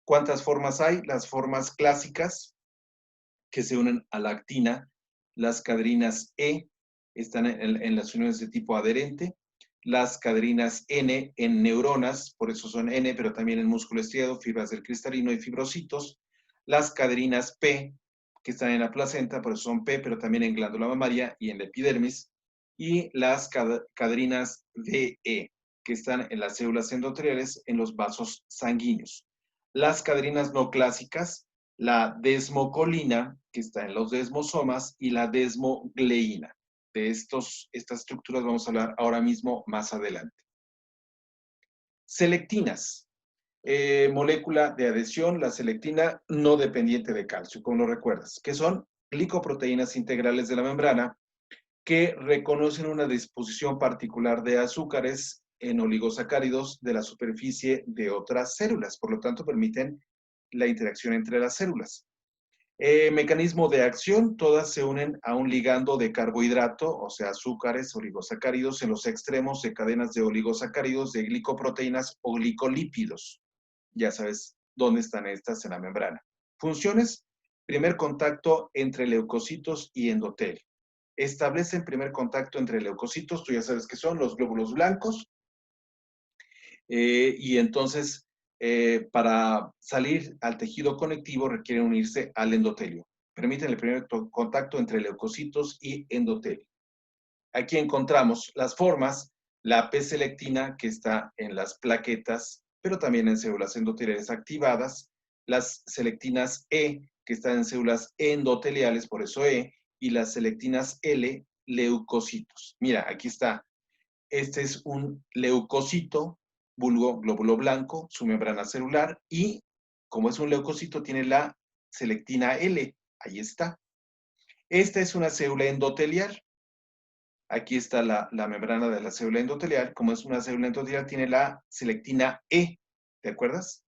¿Cuántas formas hay? Las formas clásicas que se unen a la actina, las caderinas E están en las uniones de tipo adherente, las caderinas N en neuronas, por eso son N, pero también en músculo estriado, fibras del cristalino y fibrocitos, las caderinas P, que están en la placenta, por eso son P, pero también en glándula mamaria y en la epidermis, y las caderinas DE, que están en las células endoteliales, en los vasos sanguíneos. Las caderinas no clásicas, la desmocolina, que está en los desmosomas, y la desmogleína. De estas estructuras vamos a hablar ahora mismo más adelante. Selectinas, molécula de adhesión, la selectina no dependiente de calcio, como lo recuerdas, que son glicoproteínas integrales de la membrana que reconocen una disposición particular de azúcares en oligosacáridos de la superficie de otras células, por lo tanto permiten la interacción entre las células. Mecanismo de acción, todas se unen a un ligando de carbohidrato, o sea, azúcares, oligosacáridos, en los extremos de cadenas de oligosacáridos, de glicoproteínas o glicolípidos. Ya sabes dónde están estas en la membrana. Funciones, primer contacto entre leucocitos y endotelio. Establecen primer contacto entre leucocitos, tú ya sabes que son los glóbulos blancos, y entonces para salir al tejido conectivo requieren unirse al endotelio. Permiten el primer contacto entre leucocitos y endotelio. Aquí encontramos las formas, la P-selectina que está en las plaquetas, pero también en células endoteliales activadas, las selectinas E que están en células endoteliales, por eso E, y las selectinas L, leucocitos. Mira, aquí está. Este es un leucocito, vulgo glóbulo blanco, su membrana celular, y como es un leucocito, tiene la selectina L. Ahí está. Esta es una célula endotelial. Aquí está la membrana de la célula endotelial. Como es una célula endotelial, tiene la selectina E. ¿Te acuerdas?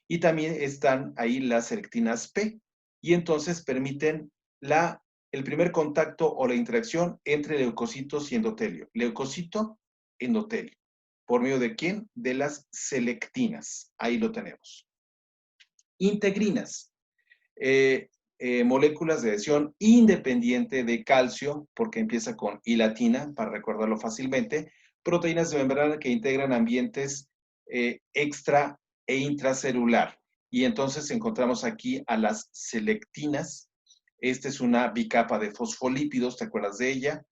Y también están ahí las selectinas P. Y entonces permiten el primer contacto o la interacción entre leucocitos y endotelio. Leucocito, endotelio. ¿Por medio de quién? De las selectinas. Ahí lo tenemos. Integrinas. Moléculas de adhesión independiente de calcio, porque empieza con I-latina, para recordarlo fácilmente. Proteínas de membrana que integran ambientes extra e intracelular. Y entonces encontramos aquí a las selectinas. Esta es una bicapa de fosfolípidos, ¿te acuerdas de ella?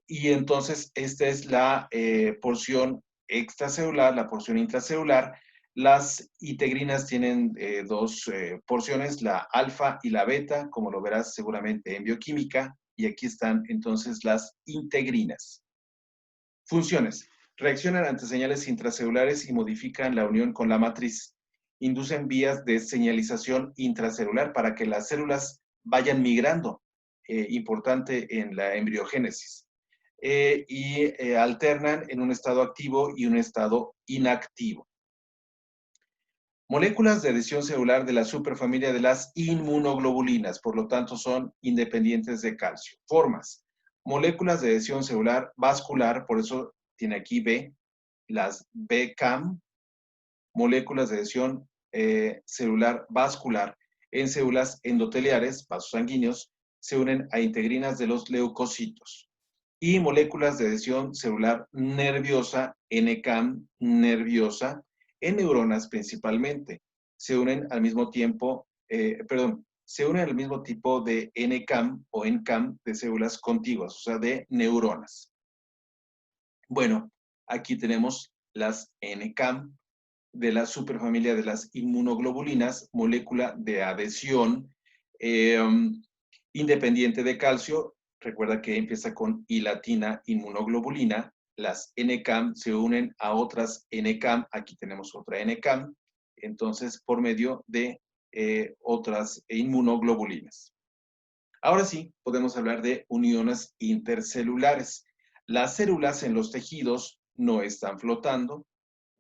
Y entonces esta es la porción extracelular, la porción intracelular. Las integrinas tienen dos porciones, la alfa y la beta, como lo verás seguramente en bioquímica, y aquí están entonces las integrinas. Funciones. Reaccionan ante señales intracelulares y modifican la unión con la matriz. Inducen vías de señalización intracelular para que las células vayan migrando, importante en la embriogénesis. Y alternan en un estado activo y un estado inactivo. Moléculas de adhesión celular de la superfamilia de las inmunoglobulinas, por lo tanto son independientes de calcio. Formas. Moléculas de adhesión celular vascular, por eso tiene aquí B, las BCAM, moléculas de adhesión celular vascular en células endoteliares, vasos sanguíneos, se unen a integrinas de los leucocitos. Y moléculas de adhesión celular nerviosa, NCAM, nerviosa, en neuronas principalmente. Se unen al mismo tiempo, se unen al mismo tipo de NCAM o NCAM de células contiguas, o sea, de neuronas. Bueno, aquí tenemos las NCAM de la superfamilia de las inmunoglobulinas, molécula de adhesión independiente de calcio. Recuerda que empieza con I-latina, inmunoglobulina. Las NCAM se unen a otras NCAM. Aquí tenemos otra NCAM. Entonces, por medio de otras inmunoglobulinas. Ahora sí, podemos hablar de uniones intercelulares. Las células en los tejidos no están flotando,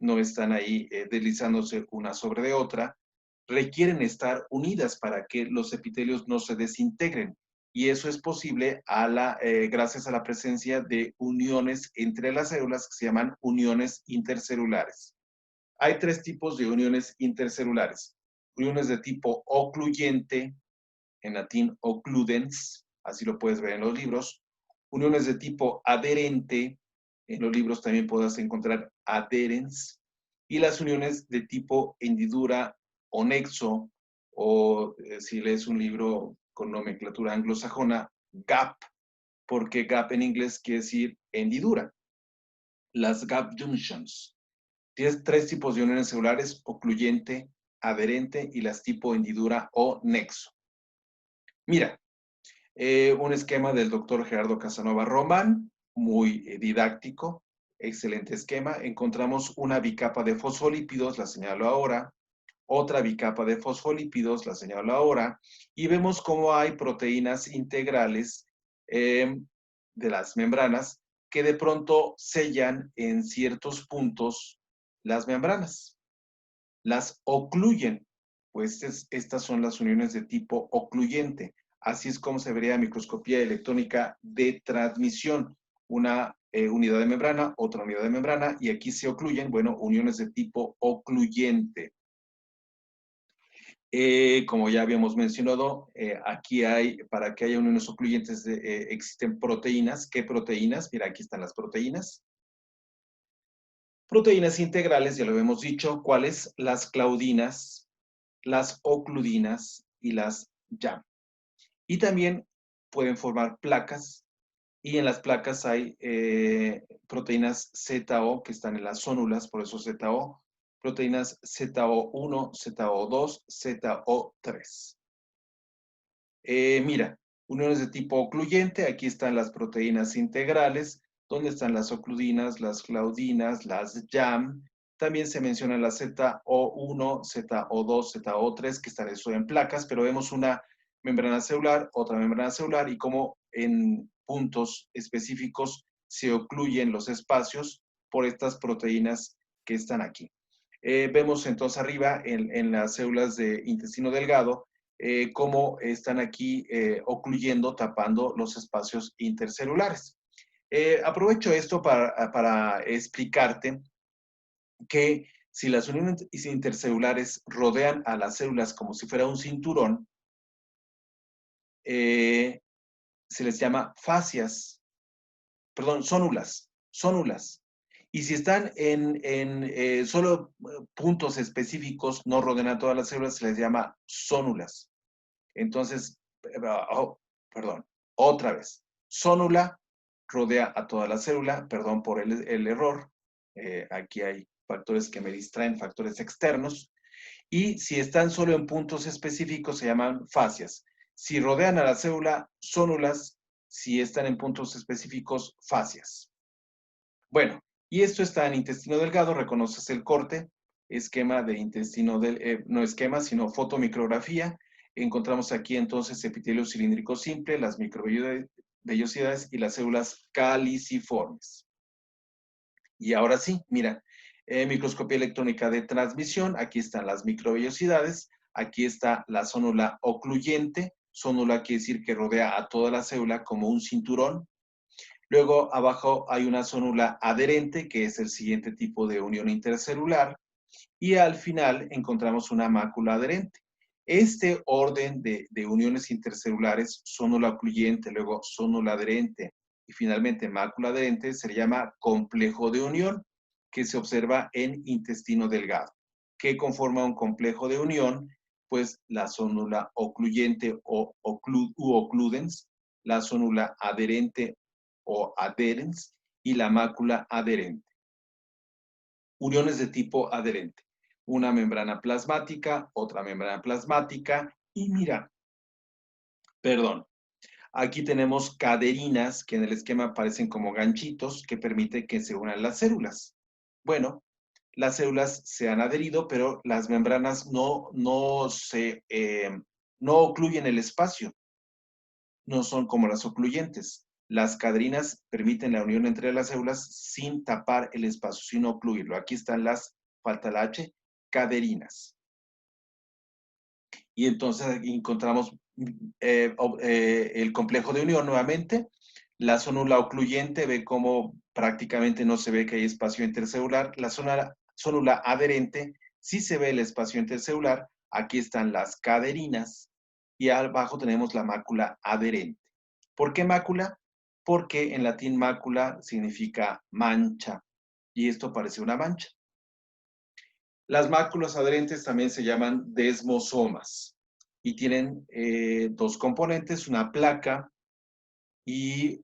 no están ahí deslizándose una sobre de otra, requieren estar unidas para que los epitelios no se desintegren. Y eso es posible gracias a la presencia de uniones entre las células que se llaman uniones intercelulares. Hay tres tipos de uniones intercelulares. Uniones de tipo ocluyente, en latín occludens, así lo puedes ver en los libros. Uniones de tipo adherente, en los libros también podrás encontrar adherens. Y las uniones de tipo hendidura o nexo, o si lees un libro con nomenclatura anglosajona, gap, porque gap en inglés quiere decir hendidura. Las gap junctions. Tienes tres tipos de uniones celulares: ocluyente, adherente y las tipo hendidura o nexo. Mira, un esquema del doctor Gerardo Casanova Román, muy didáctico, excelente esquema. Encontramos una bicapa de fosfolípidos, la señalo ahora, otra bicapa de fosfolípidos, la señalo ahora, y vemos cómo hay proteínas integrales de las membranas que de pronto sellan en ciertos puntos las membranas, las ocluyen, pues estas son las uniones de tipo ocluyente. Así es como se vería microscopía electrónica de transmisión. Una unidad de membrana, otra unidad de membrana, y aquí se ocluyen, bueno, uniones de tipo ocluyente. Como ya habíamos mencionado, aquí para que haya uniones ocluyentes, existen proteínas. ¿Qué proteínas? Mira, aquí están las proteínas. Proteínas integrales, ya lo hemos dicho. ¿Cuáles? Las claudinas, las ocludinas y las YAM. Y también pueden formar placas, y en las placas hay proteínas ZO que están en las zónulas, por eso ZO, proteínas ZO1, ZO2, ZO3. Mira, uniones de tipo ocluyente, aquí están las proteínas integrales, donde están las ocludinas, las claudinas, las YAM. También se menciona la ZO1, ZO2, ZO3, que están eso en placas, pero vemos una membrana celular, otra membrana celular, y como en puntos específicos se ocluyen los espacios por estas proteínas que están aquí. Vemos entonces arriba en las células de intestino delgado cómo están aquí ocluyendo, tapando los espacios intercelulares. Aprovecho esto para explicarte que si las uniones intercelulares rodean a las células como si fuera un cinturón, se les llama fascias, perdón, zónulas. Y si están en solo puntos específicos, no rodean a todas las células, se les llama zónulas. Entonces, perdón, otra vez. Zónula rodea a toda la célula, perdón por el error. Aquí hay factores que me distraen, factores externos. Y si están solo en puntos específicos, se llaman fascias. Si rodean a la célula, zónulas. Si están en puntos específicos, fascias. Bueno, y esto está en intestino delgado, reconoces el corte, esquema de intestino no esquema, sino fotomicrografía. Encontramos aquí entonces epitelio cilíndrico simple, las microvellosidades y las células caliciformes. Y ahora sí, mira, microscopía electrónica de transmisión, aquí están las microvellosidades, aquí está la zónula ocluyente, zónula quiere decir que rodea a toda la célula como un cinturón. Luego abajo hay una zónula adherente, que es el siguiente tipo de unión intercelular, y al final encontramos una mácula adherente. Este orden de uniones intercelulares, zónula ocluyente, luego zónula adherente y finalmente mácula adherente, se llama complejo de unión, que se observa en intestino delgado. ¿Qué conforma un complejo de unión? Pues la zónula ocluyente o ocludens, la zónula adherente o adherens y la mácula adherente. Uniones de tipo adherente. Una membrana plasmática, otra membrana plasmática y mira, perdón, aquí tenemos caderinas que en el esquema aparecen como ganchitos que permiten que se unan las células. Bueno, las células se han adherido, pero las membranas no ocluyen el espacio, no son como las ocluyentes. Las caderinas permiten la unión entre las células sin tapar el espacio, sin ocluirlo. Aquí están las, falta la H, caderinas. Y entonces aquí encontramos el complejo de unión nuevamente. La célula ocluyente ve cómo prácticamente no se ve que hay espacio intercelular. La célula adherente sí se ve el espacio intercelular. Aquí están las caderinas y abajo tenemos la mácula adherente. ¿Por qué mácula? Porque en latín mácula significa mancha y esto parece una mancha. Las máculas adherentes también se llaman desmosomas y tienen dos componentes, una placa y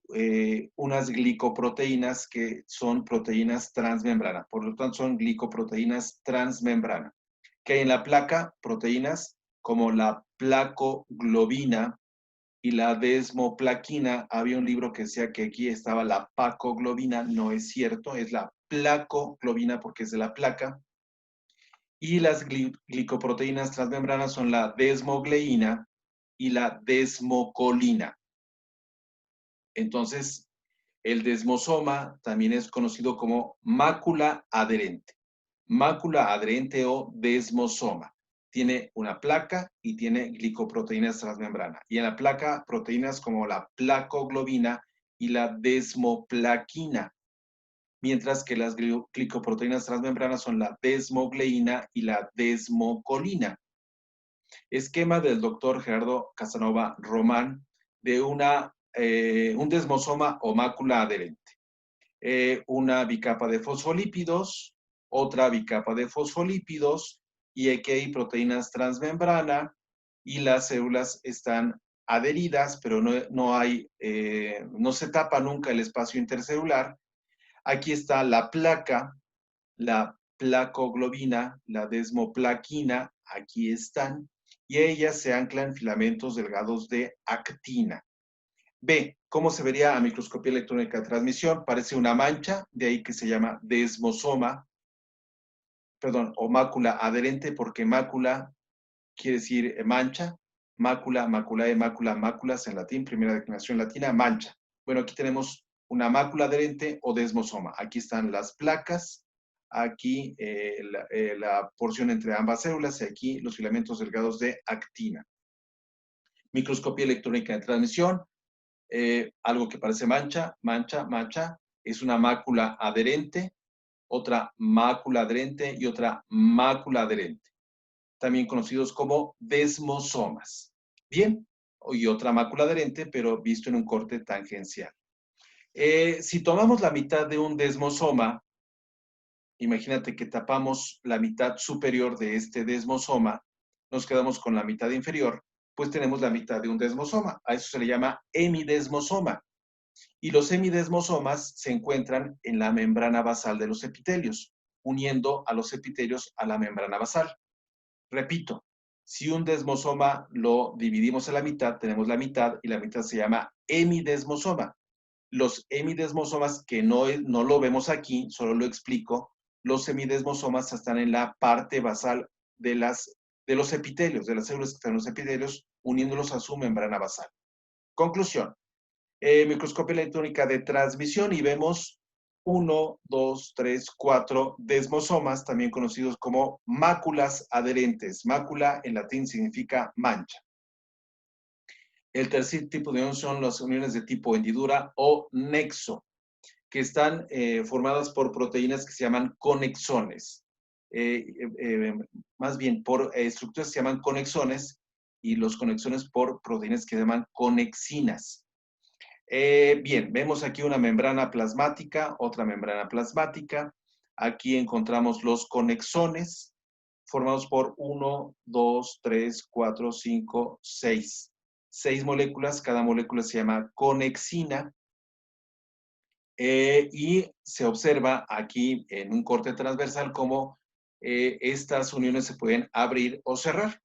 unas glicoproteínas que son proteínas transmembrana. Por lo tanto, son glicoproteínas transmembrana. Que hay en la placa proteínas como la placoglobina y la desmoplaquina. Había un libro que decía que aquí estaba la pacoglobina. No es cierto, es la placoglobina porque es de la placa. Y las glicoproteínas transmembranas son la desmogleína y la desmocolina. Entonces, el desmosoma también es conocido como mácula adherente. Mácula adherente o desmosoma. Tiene una placa y tiene glicoproteínas transmembrana. Y en la placa, proteínas como la placoglobina y la desmoplaquina. Mientras que las glicoproteínas transmembranas son la desmogleína y la desmocolina. Esquema del doctor Gerardo Casanova Román de un desmosoma o mácula adherente. Una bicapa de fosfolípidos, otra bicapa de fosfolípidos, y aquí hay proteínas transmembrana, y las células están adheridas, pero no se tapa nunca el espacio intercelular. Aquí está la placa, la placoglobina, la desmoplaquina, aquí están, y ellas se anclan en filamentos delgados de actina. B, ¿cómo se vería a microscopía electrónica de transmisión? Parece una mancha, de ahí que se llama desmosoma, perdón, o mácula adherente, porque mácula quiere decir mancha, mácula, maculae, mácula, máculas en latín, primera declinación latina, mancha. Bueno, aquí tenemos una mácula adherente o desmosoma. Aquí están las placas, aquí la porción entre ambas células y aquí los filamentos delgados de actina. Microscopía electrónica de transmisión, algo que parece mancha, mancha, mancha, es una mácula adherente, otra mácula adherente y otra mácula adherente, también conocidos como desmosomas. Bien, y otra mácula adherente, pero visto en un corte tangencial. Si tomamos la mitad de un desmosoma, imagínate que tapamos la mitad superior de este desmosoma, nos quedamos con la mitad inferior, pues tenemos la mitad de un desmosoma. A eso se le llama hemidesmosoma. Y los hemidesmosomas se encuentran en la membrana basal de los epitelios, uniendo a los epitelios a la membrana basal. Repito, si un desmosoma lo dividimos a la mitad, tenemos la mitad y la mitad se llama hemidesmosoma. Los hemidesmosomas, que no lo vemos aquí, solo lo explico, los hemidesmosomas están en la parte basal de los epitelios, de las células que están en los epitelios, uniéndolos a su membrana basal. Conclusión. Microscopía electrónica de transmisión y vemos 1, 2, 3, 4 desmosomas, también conocidos como máculas adherentes. Mácula en latín significa mancha. El tercer tipo de unión son las uniones de tipo hendidura o nexo, que están formadas por proteínas que se llaman conexones. Más bien por estructuras que se llaman conexones y los conexones por proteínas que se llaman conexinas. Bien, vemos aquí una membrana plasmática, otra membrana plasmática. Aquí encontramos los conexones formados por 1, 2, 3, 4, 5, 6. 6 moléculas, cada molécula se llama conexina. Y se observa aquí en un corte transversal cómo estas uniones se pueden abrir o cerrar.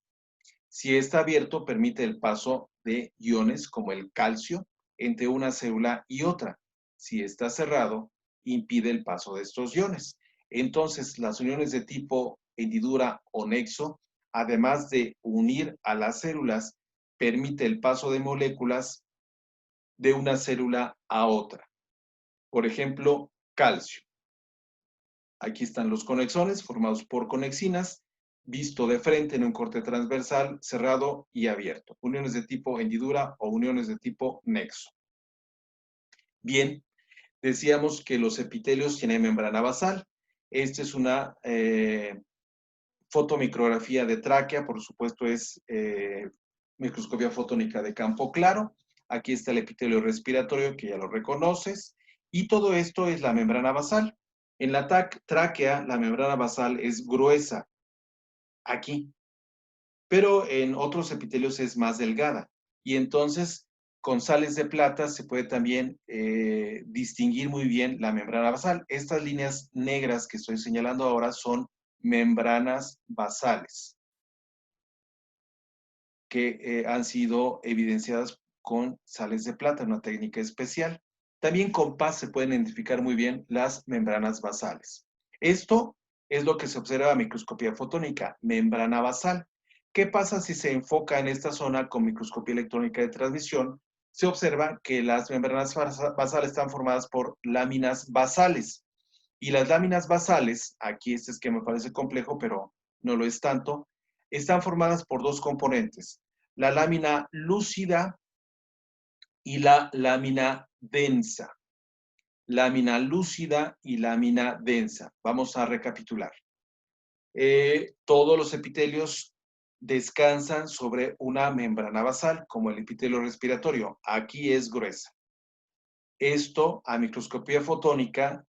Si está abierto, permite el paso de iones como el calcio entre una célula y otra. Si está cerrado, impide el paso de estos iones. Entonces, las uniones de tipo hendidura o nexo, además de unir a las células, permite el paso de moléculas de una célula a otra. Por ejemplo, calcio. Aquí están los conexones formados por conexinas, visto de frente en un corte transversal, cerrado y abierto. Uniones de tipo hendidura o uniones de tipo nexo. Bien, decíamos que los epitelios tienen membrana basal. Esta es una fotomicrografía de tráquea, por supuesto es microscopía fotónica de campo claro. Aquí está el epitelio respiratorio, que ya lo reconoces. Y todo esto es la membrana basal. En la tráquea, la membrana basal es gruesa, aquí, pero en otros epitelios es más delgada. Y entonces, con sales de plata se puede también distinguir muy bien la membrana basal. Estas líneas negras que estoy señalando ahora son membranas basales, que han sido evidenciadas con sales de plata, una técnica especial. También con PAS se pueden identificar muy bien las membranas basales. Esto es lo que se observa a microscopía fotónica, membrana basal. ¿Qué pasa si se enfoca en esta zona con microscopía electrónica de transmisión? Se observa que las membranas basales están formadas por láminas basales. Y las láminas basales, aquí este esquema me parece complejo, pero no lo es tanto, están formadas por dos componentes, la lámina lúcida y la lámina densa. Lámina lúcida y lámina densa. Vamos a recapitular. Todos los epitelios descansan sobre una membrana basal, como el epitelio respiratorio. Aquí es gruesa. Esto, a microscopía fotónica,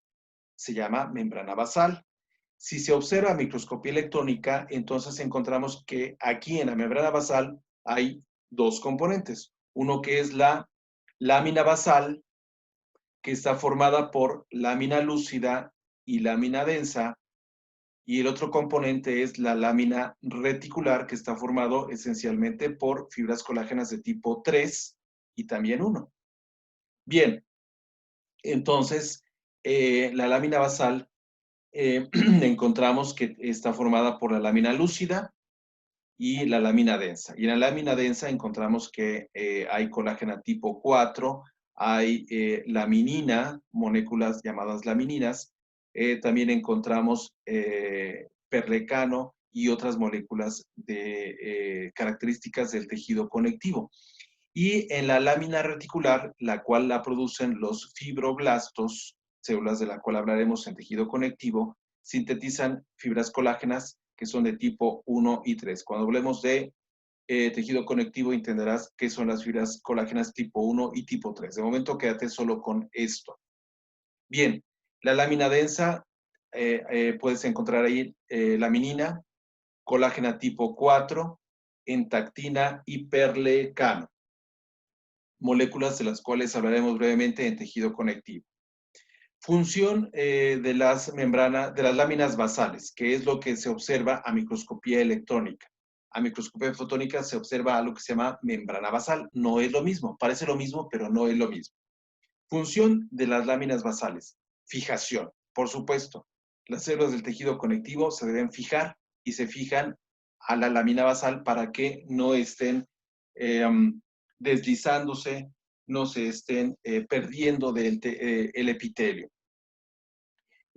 se llama membrana basal. Si se observa microscopía electrónica, entonces encontramos que aquí en la membrana basal hay dos componentes. Uno que es la lámina basal, que está formada por lámina lúcida y lámina densa, y el otro componente es la lámina reticular, que está formado esencialmente por fibras colágenas de tipo 3 y también 1. Bien, entonces la lámina basal encontramos que está formada por la lámina lúcida y la lámina densa. Y en la lámina densa encontramos que hay colágena tipo 4, hay laminina, moléculas llamadas lamininas, también encontramos perlecano y otras moléculas de características del tejido conectivo. Y en la lámina reticular, la cual la producen los fibroblastos, células de la cual hablaremos en tejido conectivo, sintetizan fibras colágenas que son de tipo 1 y 3. Cuando hablemos de tejido conectivo, entenderás qué son las fibras colágenas tipo 1 y tipo 3. De momento, quédate solo con esto. Bien, la lámina densa, puedes encontrar ahí laminina, colágena tipo 4, entactina y perlecano, moléculas de las cuales hablaremos brevemente en tejido conectivo. Función de las membranas, de las láminas basales, que es lo que se observa a microscopía electrónica. A microscopía fotónica se observa algo que se llama membrana basal. No es lo mismo, parece lo mismo, pero no es lo mismo. Función de las láminas basales. Fijación, por supuesto. Las células del tejido conectivo se deben fijar y se fijan a la lámina basal para que no estén deslizándose, no se estén perdiendo el epitelio.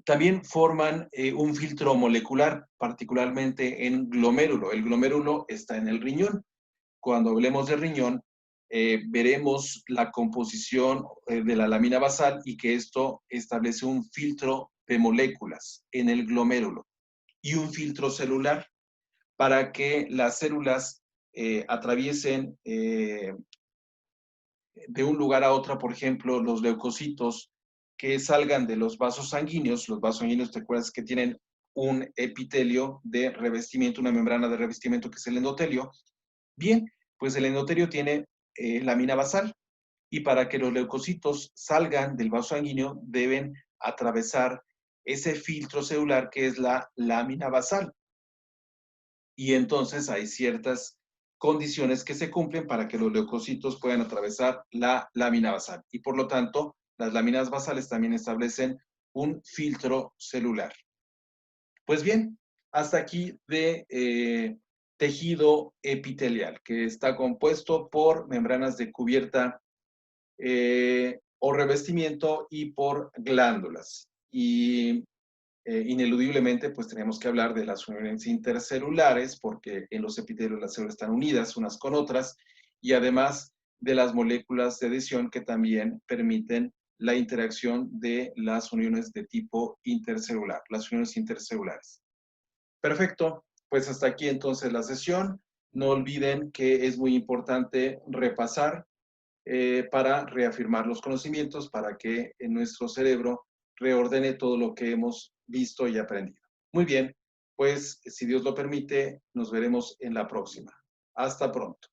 También forman un filtro molecular, particularmente en glomérulo. El glomérulo está en el riñón. Cuando hablemos de riñón, veremos la composición de la lámina basal y que esto establece un filtro de moléculas en el glomérulo y un filtro celular para que las células atraviesen de un lugar a otro, por ejemplo, los leucocitos que salgan de los vasos sanguíneos te acuerdas que tienen un epitelio de revestimiento, una membrana de revestimiento que es el endotelio. Bien, pues el endotelio tiene lámina basal y para que los leucocitos salgan del vaso sanguíneo deben atravesar ese filtro celular que es la lámina basal. Y entonces hay ciertas condiciones que se cumplen para que los leucocitos puedan atravesar la lámina basal. Y por lo tanto, las láminas basales también establecen un filtro celular. Pues bien, hasta aquí de tejido epitelial, que está compuesto por membranas de cubierta o revestimiento y por glándulas. Y ineludiblemente, pues tenemos que hablar de las uniones intercelulares, porque en los epitelios las células están unidas unas con otras, y además de las moléculas de adhesión que también permiten la interacción de las uniones de tipo intercelular, las uniones intercelulares. Perfecto, pues hasta aquí entonces la sesión. No olviden que es muy importante repasar para reafirmar los conocimientos, para que en nuestro cerebro reordene todo lo que hemos visto y aprendido. Muy bien, pues si Dios lo permite, nos veremos en la próxima. Hasta pronto.